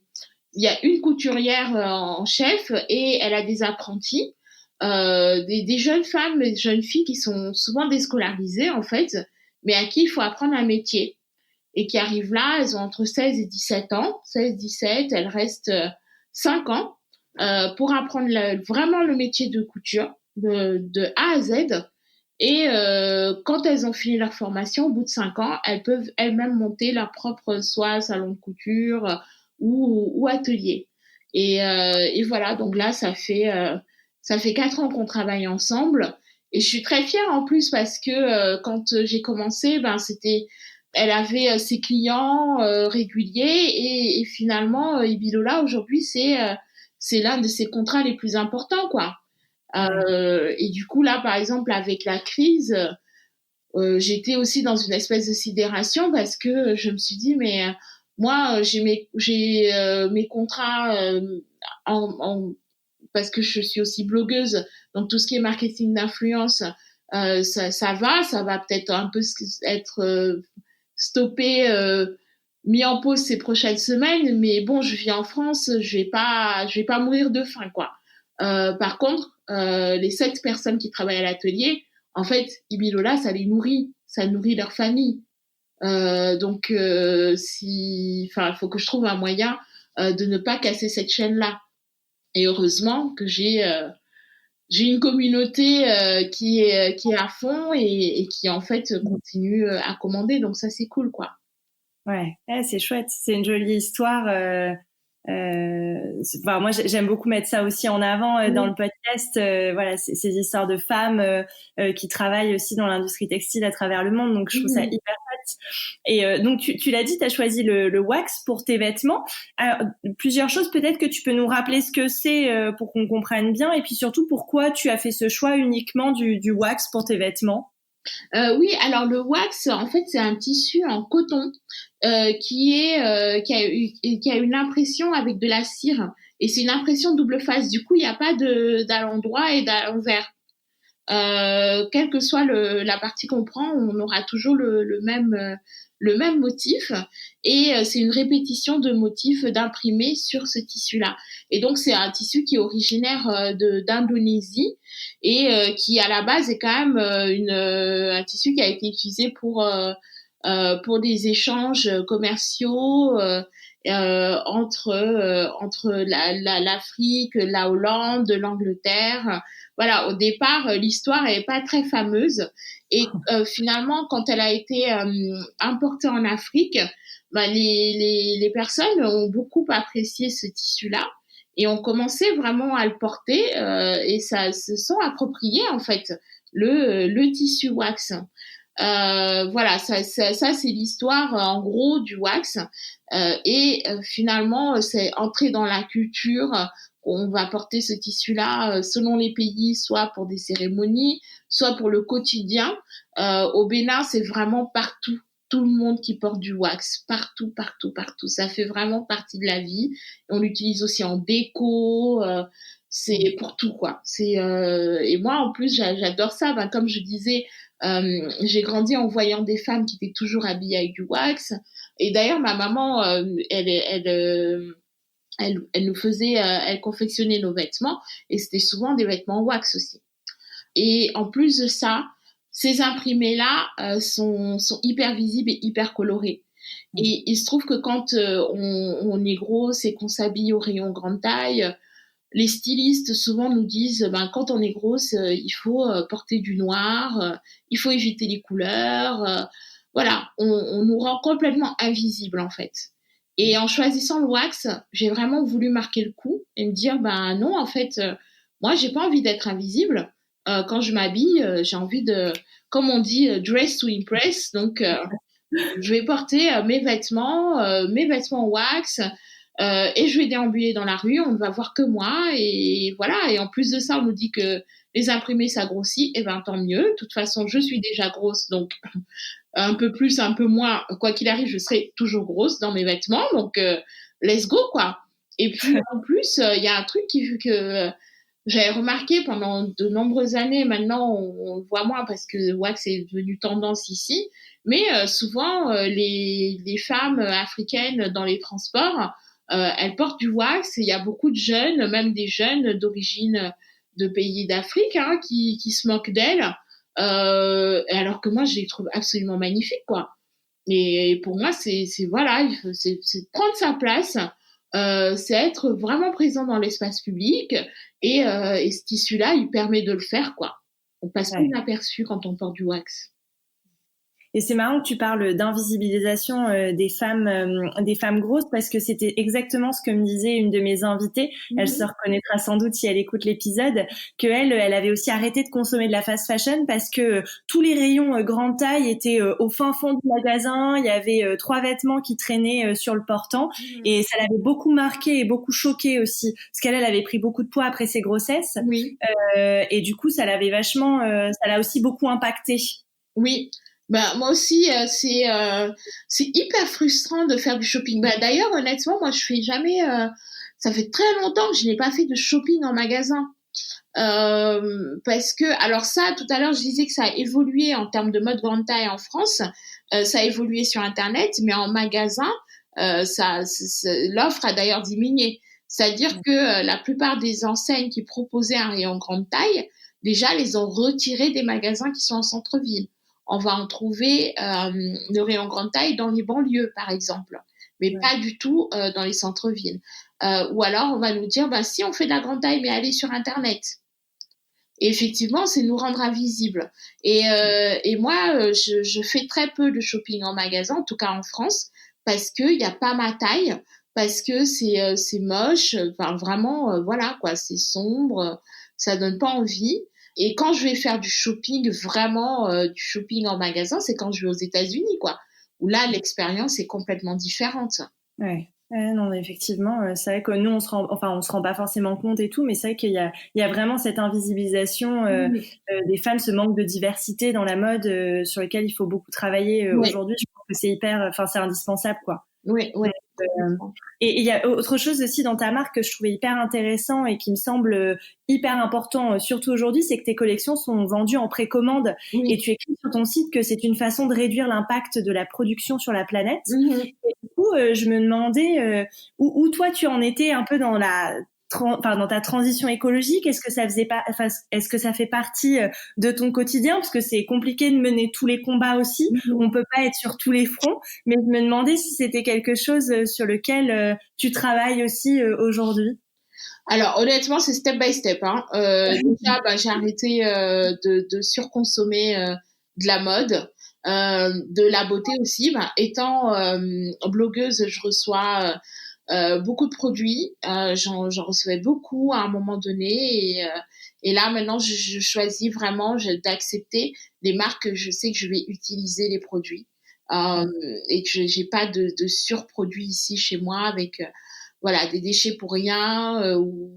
y a une couturière en chef et elle a des apprentis, des jeunes femmes, des jeunes filles qui sont souvent déscolarisées en fait, mais à qui il faut apprendre un métier et qui arrivent là, elles ont entre 16 et 17 ans, 16-17, elles restent 5 ans pour apprendre vraiment le métier de couture de A à Z. Et quand elles ont fini leur formation, au bout de 5 ans, elles peuvent elles-mêmes monter leur propre soit salon de couture ou atelier. Et voilà, donc là, ça fait 4 ans qu'on travaille ensemble. Et je suis très fière en plus parce que quand j'ai commencé, elle avait ses clients réguliers et finalement Ibilola aujourd'hui c'est l'un de ses contrats les plus importants, quoi. Et du coup là par exemple avec la crise, j'étais aussi dans une espèce de sidération parce que je me suis dit mais moi j'ai mes contrats parce que je suis aussi blogueuse, donc tout ce qui est marketing d'influence ça va peut-être un peu être stoppé, mis en pause ces prochaines semaines, mais bon, je vis en France, je vais pas mourir de faim, quoi. Par contre, les 7 personnes qui travaillent à l'atelier, en fait, Ibilola, ça nourrit leur famille. Donc, il faut que je trouve un moyen de ne pas casser cette chaîne-là. Et heureusement que j'ai une communauté qui est à fond et qui en fait continue à commander, donc ça c'est cool, quoi. Ouais, c'est chouette, c'est une jolie histoire. Moi j'aime beaucoup mettre ça aussi en avant dans le podcast. Voilà, ces histoires de femmes qui travaillent aussi dans l'industrie textile à travers le monde, donc je trouve ça hyper chouette. Et donc tu l'as dit, tu as choisi le wax pour tes vêtements. Alors, plusieurs choses peut-être que tu peux nous rappeler ce que c'est pour qu'on comprenne bien, et puis surtout pourquoi tu as fait ce choix uniquement du wax pour tes vêtements. Oui, alors le wax, en fait, c'est un tissu en coton qui a une impression avec de la cire et c'est une impression double face. Du coup, il n'y a pas d'allant droit et d'allant vert. quelle que soit la partie qu'on prend, on aura toujours le même motif, et c'est une répétition de motifs d'imprimés sur ce tissu-là. Et donc c'est un tissu qui est originaire d'Indonésie, et qui à la base est quand même un tissu qui a été utilisé pour des échanges commerciaux entre l'Afrique, la Hollande, l'Angleterre. Voilà, au départ, l'histoire n'est pas très fameuse. Et finalement, quand elle a été importée en Afrique, les personnes ont beaucoup apprécié ce tissu-là et ont commencé vraiment à le porter, et ça se sont appropriés en fait le tissu wax. Voilà, ça c'est l'histoire en gros du wax, et finalement c'est entré dans la culture. On va porter ce tissu-là selon les pays, soit pour des cérémonies, soit pour le quotidien. Au Bénin, c'est vraiment partout, tout le monde qui porte du wax, partout. Ça fait vraiment partie de la vie. On l'utilise aussi en déco. C'est pour tout, quoi. Et moi en plus j'adore ça. Comme je disais, j'ai grandi en voyant des femmes qui étaient toujours habillées avec du wax. Et d'ailleurs ma maman, elle nous faisait, elle confectionnait nos vêtements, et c'était souvent des vêtements wax aussi. Et en plus de ça, ces imprimés-là sont hyper visibles et hyper colorés. Et il se trouve que quand on est grosse et qu'on s'habille au rayon grande taille, les stylistes souvent nous disent, quand on est grosse, il faut porter du noir, il faut éviter les couleurs. Voilà, on nous rend complètement invisibles en fait. Et en choisissant le wax, j'ai vraiment voulu marquer le coup et me dire, non, en fait, moi, j'ai pas envie d'être invisible. Quand je m'habille, j'ai envie comme on dit, dress to impress. Donc, je vais porter mes vêtements wax, et je vais déambuler dans la rue. On ne va voir que moi. Et voilà. Et en plus de ça, on nous dit que les imprimés, ça grossit. Et tant mieux. De toute façon, je suis déjà grosse, donc un peu plus, un peu moins, quoi qu'il arrive, je serai toujours grosse dans mes vêtements. Donc, let's go, quoi. Et puis, en plus, il y a un truc que j'avais remarqué pendant de nombreuses années. Maintenant, on le voit moins parce que le wax est devenu tendance ici. Mais souvent, les femmes africaines dans les transports, elles portent du wax. Il y a beaucoup de jeunes, même des jeunes d'origine de pays d'Afrique, qui se moquent d'elles. Alors que moi je les trouve absolument magnifiques, quoi. Et pour moi c'est voilà, c'est prendre sa place, c'est être vraiment présent dans l'espace public, et ce tissu-là il permet de le faire, quoi. On passe plus inaperçu quand on porte du wax. Et c'est marrant que tu parles d'invisibilisation des femmes grosses, parce que c'était exactement ce que me disait une de mes invitées. Elle se reconnaîtra sans doute si elle écoute l'épisode, que elle avait aussi arrêté de consommer de la fast fashion parce que tous les rayons grande taille étaient au fin fond du magasin. Il y avait 3 vêtements qui traînaient sur le portant, et ça l'avait beaucoup marqué et beaucoup choqué aussi, parce qu'elle avait pris beaucoup de poids après ses grossesses. Oui. Et du coup, ça l'avait vachement, ça l'a aussi beaucoup impacté. Oui. Moi aussi, c'est hyper frustrant de faire du shopping. D'ailleurs, honnêtement, moi, je fais jamais. Ça fait très longtemps que je n'ai pas fait de shopping en magasin, parce que, alors ça, tout à l'heure, je disais que ça a évolué en termes de mode grande taille en France. Ça a évolué sur Internet, mais en magasin, l'offre a d'ailleurs diminué. C'est-à-dire que la plupart des enseignes qui proposaient un rayon grande taille, déjà, les ont retirés des magasins qui sont en centre-ville. On va en trouver le rayon grande taille dans les banlieues, par exemple, mais pas du tout dans les centres-villes. Ou alors, on va nous dire, si on fait de la grande taille, mais allez sur Internet. Et effectivement, c'est nous rendre invisibles. Et moi, je fais très peu de shopping en magasin, en tout cas en France, parce qu'il n'y a pas ma taille, parce que c'est moche, vraiment, voilà, quoi, c'est sombre, ça donne pas envie. Et quand je vais faire du shopping, vraiment du shopping en magasin, c'est quand je vais aux États-Unis, quoi, où là, l'expérience est complètement différente. Ouais. Non, effectivement, c'est vrai que nous, on se rend pas forcément compte et tout, mais c'est vrai qu'il y a vraiment cette invisibilisation des femmes, ce manque de diversité dans la mode sur lequel il faut beaucoup travailler aujourd'hui. Je pense que c'est c'est indispensable, quoi. Oui. Et il y a autre chose aussi dans ta marque que je trouvais hyper intéressant et qui me semble hyper important, surtout aujourd'hui, c'est que tes collections sont vendues en précommande. Et tu écris sur ton site que c'est une façon de réduire l'impact de la production sur la planète. Et du coup, je me demandais où toi tu en étais un peu dans dans ta transition écologique. Est-ce que est-ce que ça fait partie de ton quotidien, parce que c'est compliqué de mener tous les combats aussi. On peut pas être sur tous les fronts, mais je me demandais si c'était quelque chose sur lequel tu travailles aussi aujourd'hui. Alors honnêtement, c'est step by step. Déjà, j'ai arrêté de surconsommer de la mode, de la beauté aussi. Étant blogueuse, je reçois beaucoup de produits. J'en recevais beaucoup à un moment donné, et là maintenant, je choisis vraiment d'accepter les marques que je sais que je vais utiliser les produits, et que j'ai pas de surproduits ici chez moi avec voilà, des déchets pour rien, ou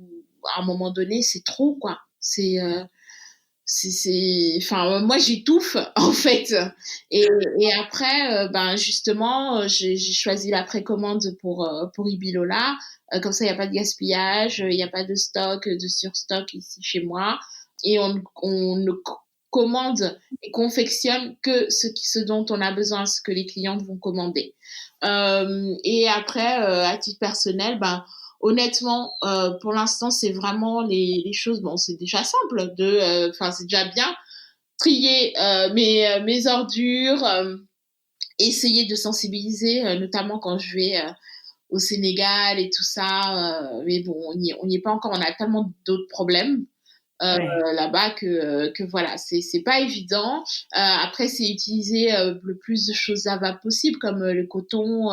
à un moment donné, c'est trop, quoi. Enfin, moi, j'étouffe, en fait. Et après, justement, j'ai choisi la précommande pour Ibilola. Comme ça, il n'y a pas de gaspillage, il n'y a pas de surstock ici chez moi. Et on ne commande et confectionne que ce dont on a besoin, ce que les clientes vont commander. Et après, à titre personnel, honnêtement, pour l'instant, c'est vraiment les choses. Bon, c'est déjà simple c'est déjà bien trier mes ordures, essayer de sensibiliser, notamment quand je vais au Sénégal et tout ça. Mais bon, on n'y est pas encore. On a tellement d'autres problèmes là-bas que voilà, c'est pas évident. Après, c'est utiliser le plus de choses lavables possible, comme le coton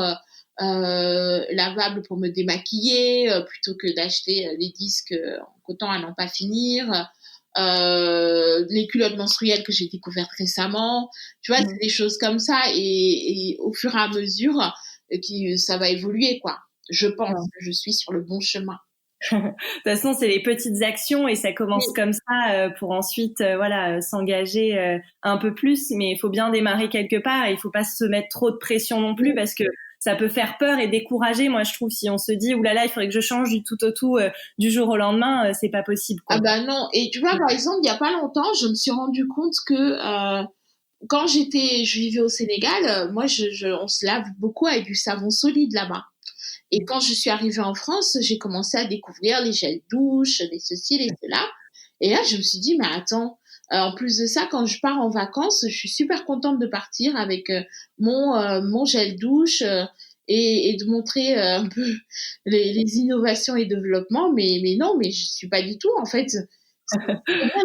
lavable pour me démaquiller, plutôt que d'acheter des disques en coton à n'en pas finir. Les culottes menstruelles que j'ai découvertes récemment, tu vois, c'est des choses comme ça, et au fur et à mesure ça va évoluer, quoi. Je pense que je suis sur le bon chemin. De toute façon, c'est les petites actions et ça commence comme ça pour ensuite s'engager un peu plus. Mais il faut bien démarrer quelque part et il faut pas se mettre trop de pression non plus, parce que ça peut faire peur et décourager. Moi, je trouve, si on se dit oulala, il faudrait que je change du tout au tout du jour au lendemain, c'est pas possible, quoi. Non. Et tu vois, par exemple, il y a pas longtemps, je me suis rendu compte que quand je vivais au Sénégal, moi, on se lave beaucoup avec du savon solide là-bas. Et quand je suis arrivée en France, j'ai commencé à découvrir les gels douche, les ceci, les cela. Et là, je me suis dit, mais attends, en plus de ça, quand je pars en vacances, je suis super contente de partir avec mon gel douche et de montrer un peu les innovations et développements. Mais non, mais je suis pas du tout, en fait. C'est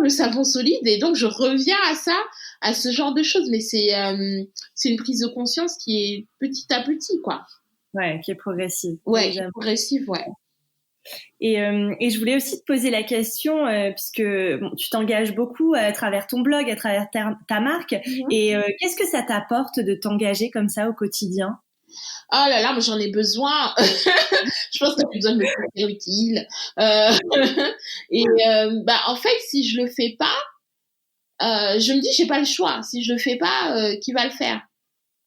le savon solide. Et donc, je reviens à ce genre de choses. Mais c'est une prise de conscience qui est petit à petit, quoi. Ouais, qui est progressive. Ouais, qui est progressive, ouais. Et je voulais aussi te poser la question, puisque tu t'engages beaucoup à travers ton blog, à travers ta marque. Et qu'est-ce que ça t'apporte de t'engager comme ça au quotidien? Oh là là, moi j'en ai besoin. Je pense que j'ai besoin de me sentir utile. Et en fait, si je le fais pas, je me dis j'ai pas le choix. Si je le fais pas, qui va le faire?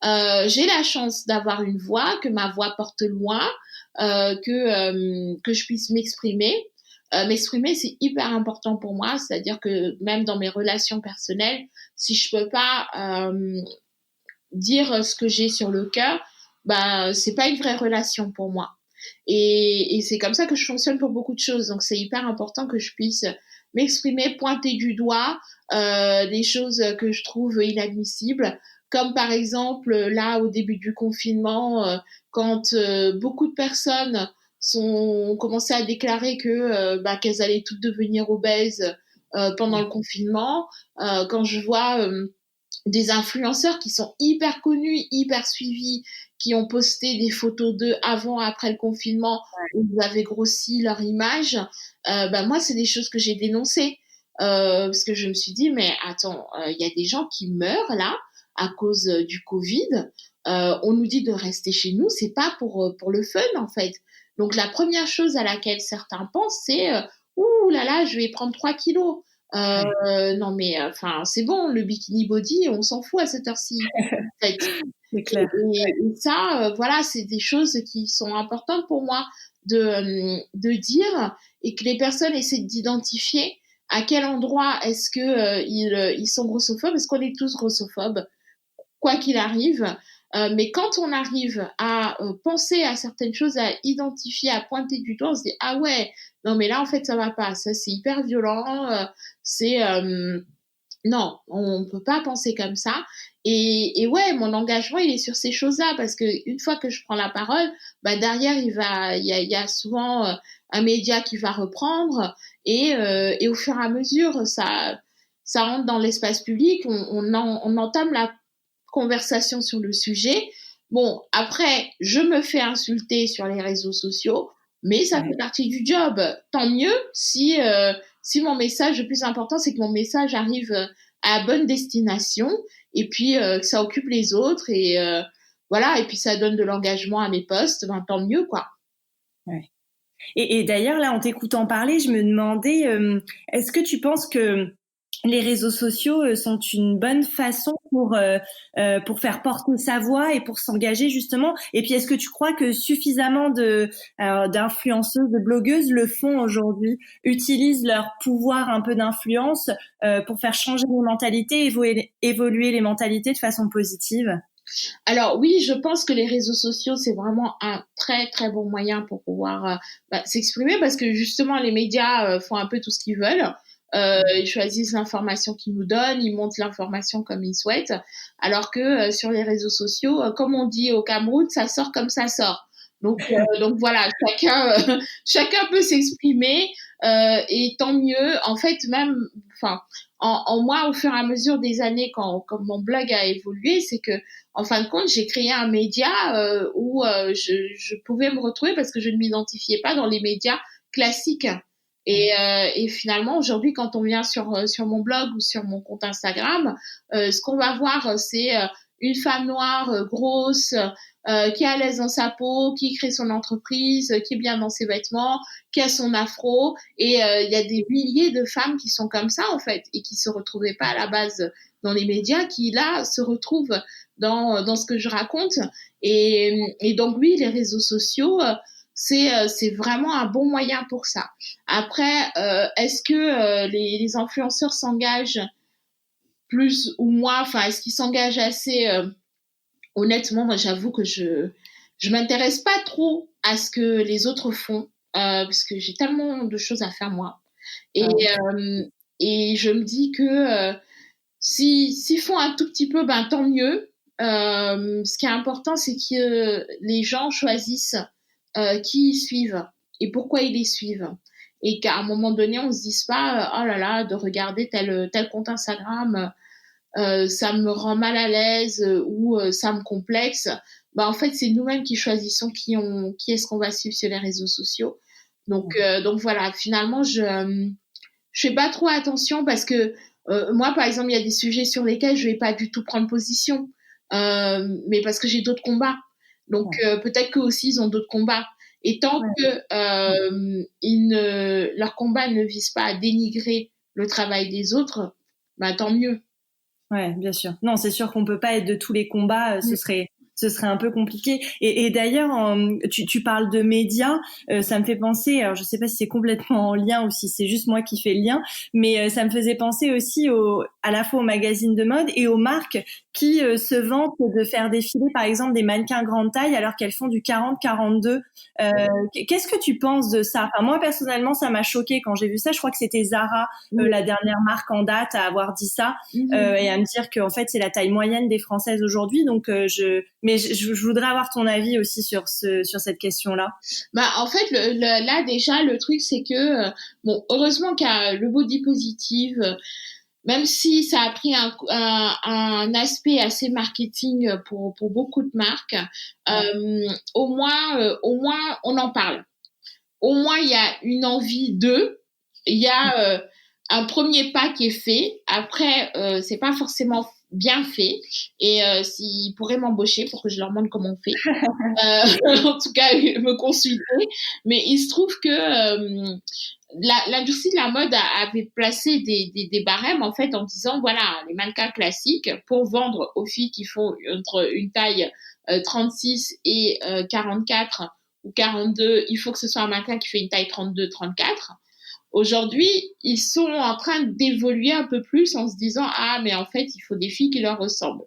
J'ai la chance d'avoir une voix, que ma voix porte loin, que je puisse m'exprimer. M'exprimer, c'est hyper important pour moi. C'est-à-dire que même dans mes relations personnelles, si je peux pas dire ce que j'ai sur le cœur, c'est pas une vraie relation pour moi. Et c'est comme ça que je fonctionne pour beaucoup de choses. Donc c'est hyper important que je puisse m'exprimer, pointer du doigt des choses que je trouve inadmissibles. Comme par exemple, là, au début du confinement, quand beaucoup de personnes ont commencé à déclarer qu'elles allaient toutes devenir obèses pendant le confinement, quand je vois des influenceurs qui sont hyper connus, hyper suivis, qui ont posté des photos d'eux avant, après le confinement, où ils avaient grossi leur image, moi, c'est des choses que j'ai dénoncées. Parce que je me suis dit, mais attends, il y a des gens qui meurent là, à cause du Covid, on nous dit de rester chez nous, c'est pas pour le fun, en fait. Donc la première chose à laquelle certains pensent, c'est ouh là là, je vais prendre 3 kilos. Non mais enfin c'est bon, le bikini body, on s'en fout à cette heure-ci. En fait. C'est clair. Et ça, voilà, c'est des choses qui sont importantes pour moi de dire et que les personnes essaient d'identifier à quel endroit est-ce que ils sont grossophobes, parce qu'on est tous grossophobes, quoi qu'il arrive. Mais quand on arrive à penser à certaines choses, à identifier, à pointer du doigt, on se dit ah ouais, non mais là en fait ça va pas, ça c'est hyper violent, c'est non, on peut pas penser comme ça. Et ouais, mon engagement il est sur ces choses-là parce que une fois que je prends la parole, bah derrière il y a souvent un média qui va reprendre et au fur et à mesure ça rentre dans l'espace public, on entame la conversation sur le sujet. Bon, après, je me fais insulter sur les réseaux sociaux, mais ça fait partie du job. Tant mieux si mon message, le plus important, c'est que mon message arrive à la bonne destination et puis que ça occupe les autres et voilà, et puis ça donne de l'engagement à mes posts, ben, tant mieux, quoi. Ouais. Et d'ailleurs, là, en t'écoutant parler, je me demandais, est-ce que tu penses que les réseaux sociaux sont une bonne façon pour faire porter sa voix et pour s'engager justement. Et puis, est-ce que tu crois que suffisamment d'influenceuses, de blogueuses le font aujourd'hui, utilisent leur pouvoir un peu d'influence pour faire changer les mentalités, évoluer les mentalités de façon positive? Alors oui, je pense que les réseaux sociaux, c'est vraiment un très très bon moyen pour pouvoir s'exprimer parce que justement, les médias font un peu tout ce qu'ils veulent. Ils choisissent l'information qu'ils nous donnent, ils montent l'information comme ils souhaitent, alors que sur les réseaux sociaux, comme on dit au Cameroun, ça sort comme ça sort. Donc voilà, chacun peut s'exprimer et tant mieux. En fait, même, enfin, en moi, au fur et à mesure des années, quand mon blog a évolué, c'est que en fin de compte, j'ai créé un média où je pouvais me retrouver parce que je ne m'identifiais pas dans les médias classiques. Et finalement, aujourd'hui, quand on vient sur mon blog ou sur mon compte Instagram, ce qu'on va voir, c'est une femme noire, grosse, qui est à l'aise dans sa peau, qui crée son entreprise, qui est bien dans ses vêtements, qui a son afro. Et il y a des milliers de femmes qui sont comme ça, en fait, et qui se retrouvaient pas à la base dans les médias, qui, là, se retrouvent dans ce que je raconte. Et donc, oui, les réseaux sociaux... c'est vraiment un bon moyen pour ça. Après, est-ce que les influenceurs s'engagent plus ou moins, enfin, est-ce qu'ils s'engagent assez honnêtement, moi, j'avoue que je m'intéresse pas trop à ce que les autres font parce que j'ai tellement de choses à faire moi. Et je me dis que s'ils font un tout petit peu, ben tant mieux. Ce qui est important, c'est que les gens choisissent qui ils suivent et pourquoi ils les suivent. Et qu'à un moment donné, on se dise pas oh là là, de regarder tel compte Instagram, ça me rend mal à l'aise ou ça me complexe. Bah en fait, c'est nous-mêmes qui choisissons qui est-ce qu'on va suivre sur les réseaux sociaux. Donc voilà, finalement, je fais pas trop attention parce que moi, par exemple, il y a des sujets sur lesquels je vais pas du tout prendre position, mais parce que j'ai d'autres combats. Donc peut-être qu'eux aussi ils ont d'autres combats. Et tant que leur combat ne vise pas à dénigrer le travail des autres, bah tant mieux. Ouais, bien sûr. Non, c'est sûr qu'on peut pas être de tous les combats. Ce serait un peu compliqué. Et d'ailleurs, tu parles de médias, ça me fait penser, alors je sais pas si c'est complètement en lien ou si c'est juste moi qui fais le lien, mais ça me faisait penser aussi à la fois aux magazines de mode et aux marques qui se vantent de faire défiler par exemple des mannequins grande taille alors qu'elles font du 40-42. Qu'est-ce que tu penses de ça? Enfin, moi personnellement, ça m'a choquée quand j'ai vu ça. Je crois que c'était Zara, la dernière marque en date à avoir dit ça et à me dire qu'en fait c'est la taille moyenne des Françaises aujourd'hui. Donc je voudrais avoir ton avis aussi sur cette question-là. Bah en fait là déjà le truc c'est que bon heureusement qu'il y a le body positive. Même si ça a pris un aspect assez marketing pour beaucoup de marques, au moins on en parle. Au moins il y a une envie il y a un premier pas qui est fait. Après, c'est pas forcément bien fait. Et s'ils pourraient m'embaucher pour que je leur montre comment on fait. En tout cas, me consulter. Mais il se trouve que l'industrie de la mode avait placé des barèmes en fait en disant voilà, les mannequins classiques pour vendre aux filles qui font entre une taille 36 et 44 ou 42, il faut que ce soit un mannequin qui fait une taille 32-34. Aujourd'hui, ils sont en train d'évoluer un peu plus en se disant ah mais en fait il faut des filles qui leur ressemblent.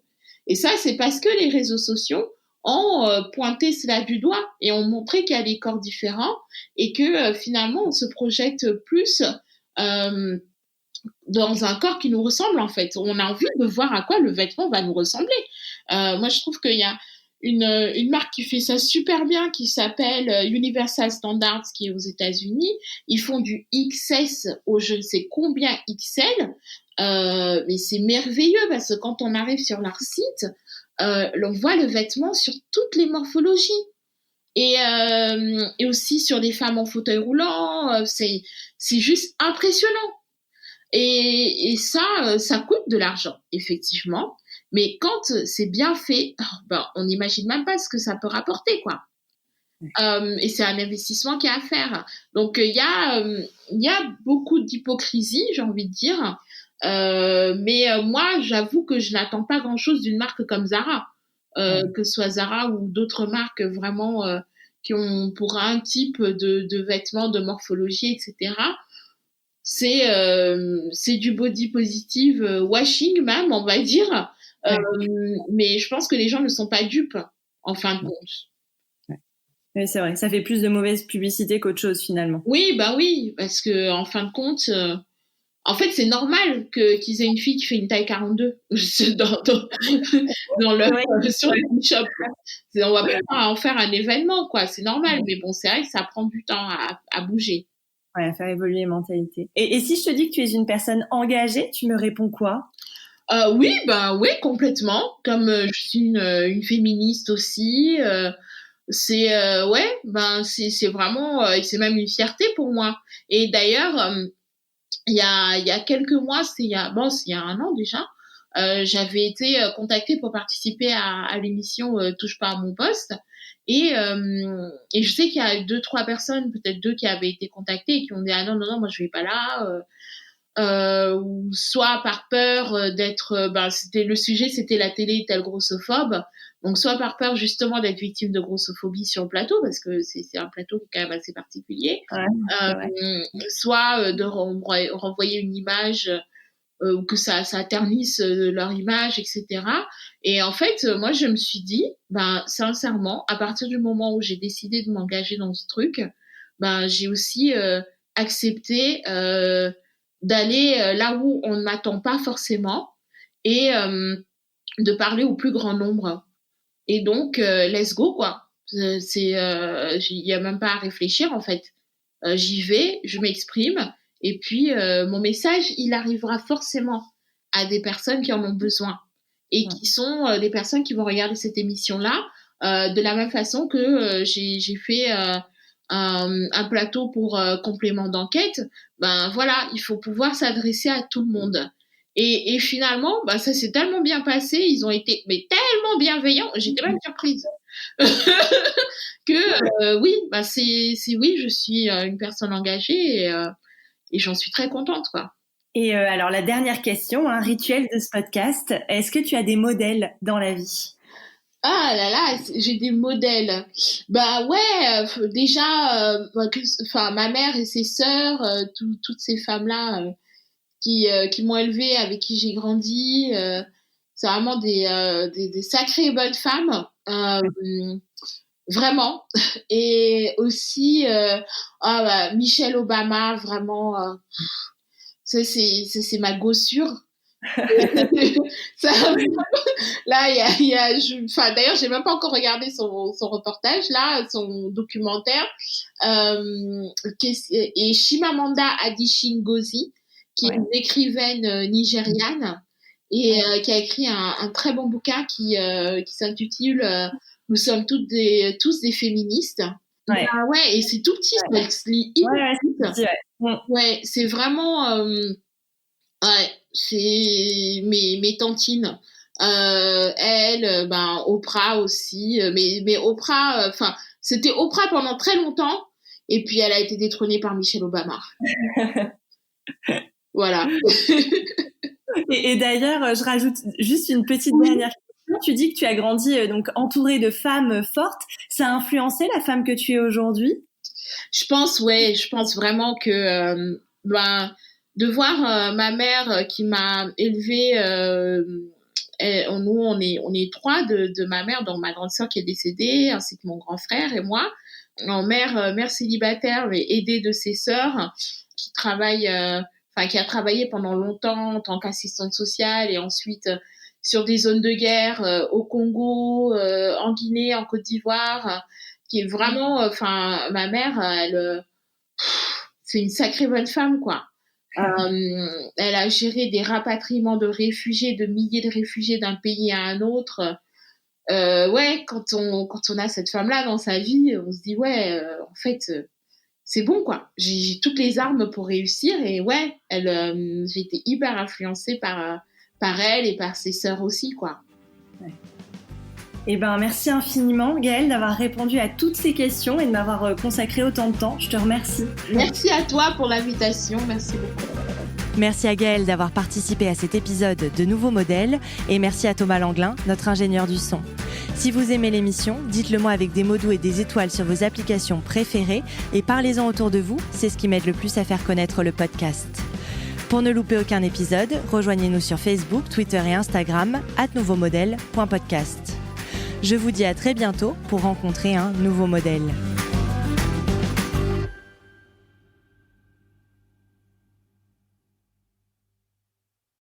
Et ça c'est parce que les réseaux sociaux ont pointé cela du doigt et ont montré qu'il y a des corps différents et que finalement on se projette plus dans un corps qui nous ressemble en fait. On a envie de voir à quoi le vêtement va nous ressembler. Moi je trouve qu'il y a une marque qui fait ça super bien qui s'appelle Universal Standards qui est aux États-Unis. Ils font du XS au je ne sais combien XL. Mais c'est merveilleux parce que quand on arrive sur leur site, on voit le vêtement sur toutes les morphologies et aussi sur les femmes en fauteuil roulant. C'est juste impressionnant. Et ça coûte de l'argent, effectivement. Mais quand c'est bien fait, on n'imagine même pas ce que ça peut rapporter, quoi. Et c'est un investissement qu'il y a à faire. Donc, il y a beaucoup d'hypocrisie, j'ai envie de dire. Mais moi, j'avoue que je n'attends pas grand-chose d'une marque comme Zara. Que ce soit Zara ou d'autres marques vraiment qui ont pour un type de vêtements, de morphologie, etc. C'est du body positive washing même, on va dire. Mais je pense que les gens ne sont pas dupes, en fin de compte. Oui, c'est vrai. Ça fait plus de mauvaise publicité qu'autre chose, finalement. Oui, parce que en fin de compte, en fait, c'est normal qu'ils aient une fille qui fait une taille 42 dans leur sur le shop. On va pas en faire un événement, quoi. C'est normal, mais bon, c'est vrai que ça prend du temps à bouger. Ouais, à faire évoluer les mentalités. Et si je te dis que tu es une personne engagée, tu me réponds quoi? Oui, complètement. Comme je suis une féministe aussi, c'est vraiment c'est même une fierté pour moi. Et d'ailleurs, il y a quelques mois, il y a un an déjà, j'avais été contactée pour participer à l'émission Touche pas à mon poste. Et je sais qu'il y a 2-3 personnes, peut-être 2 qui avaient été contactées et qui ont dit ah non, moi je vais pas là. Ou soit par peur d'être le sujet c'était la télé est-elle grossophobe, donc soit par peur justement d'être victime de grossophobie sur le plateau parce que c'est un plateau qui est quand même assez particulier, soit de renvoyer une image ou que ça ternisse leur image, etc. Et en fait moi je me suis dit sincèrement à partir du moment où j'ai décidé de m'engager dans ce truc, j'ai aussi accepté d'aller là où on ne m'attend pas forcément et de parler au plus grand nombre. Et donc, let's go, quoi. Il y a même pas à réfléchir, en fait. J'y vais, je m'exprime, et puis mon message, il arrivera forcément à des personnes qui en ont besoin et qui sont des personnes qui vont regarder cette émission-là de la même façon que j'ai fait un plateau pour complément d'enquête. Voilà, il faut pouvoir s'adresser à tout le monde. Et finalement, ça s'est tellement bien passé, ils ont été tellement bienveillants, j'étais même surprise que oui, je suis une personne engagée et j'en suis très contente, quoi. Et alors la dernière question, un rituel de ce podcast, est-ce que tu as des modèles dans la vie? Ah là là, j'ai des modèles. Déjà, ma mère et ses sœurs, toutes ces femmes-là qui m'ont élevée, avec qui j'ai grandi, c'est vraiment des sacrées bonnes femmes, vraiment. Et aussi, Michelle Obama, vraiment, ça c'est ma gossure. Là, d'ailleurs, j'ai même pas encore regardé son reportage, là, son documentaire. Et Chimamanda Adichie Ngozi, qui est une écrivaine nigériane et qui a écrit un très bon bouquin qui s'intitule Nous sommes tous des féministes. Et c'est tout petit, ça se lit hyper vite. Ouais, c'est vraiment Ouais, c'est mes tantines. Elle, Oprah aussi. Mais Oprah, c'était Oprah pendant très longtemps. Et puis, elle a été détrônée par Michelle Obama. Voilà. Et d'ailleurs, je rajoute juste une petite dernière question. Tu dis que tu as grandi donc entourée de femmes fortes. Ça a influencé la femme que tu es aujourd'hui? Je pense vraiment que de voir ma mère qui m'a élevée, nous on est 3 de ma mère, donc ma grande sœur qui est décédée, ainsi que mon grand frère et moi, en mère célibataire mais aidée de ses sœurs qui travaillent, qui a travaillé pendant longtemps en tant qu'assistante sociale et ensuite sur des zones de guerre au Congo, en Guinée, en Côte d'Ivoire, qui est vraiment, ma mère, c'est une sacrée bonne femme, quoi. Elle a géré des rapatriements de réfugiés, de milliers de réfugiés d'un pays à un autre. Quand on a cette femme-là dans sa vie, on se dit en fait, c'est bon, quoi. J'ai toutes les armes pour réussir et j'ai été hyper influencée par elle et par ses sœurs aussi, quoi. Ouais. Eh ben, merci infiniment, Gaëlle, d'avoir répondu à toutes ces questions et de m'avoir consacré autant de temps. Je te remercie. Merci à toi pour l'invitation. Merci beaucoup. Merci à Gaëlle d'avoir participé à cet épisode de Nouveau Modèle et merci à Thomas Langlin, notre ingénieur du son. Si vous aimez l'émission, dites-le moi avec des mots doux et des étoiles sur vos applications préférées et parlez-en autour de vous, c'est ce qui m'aide le plus à faire connaître le podcast. Pour ne louper aucun épisode, rejoignez-nous sur Facebook, Twitter et Instagram @nouveaumodèle.podcast. Je vous dis à très bientôt pour rencontrer un nouveau modèle.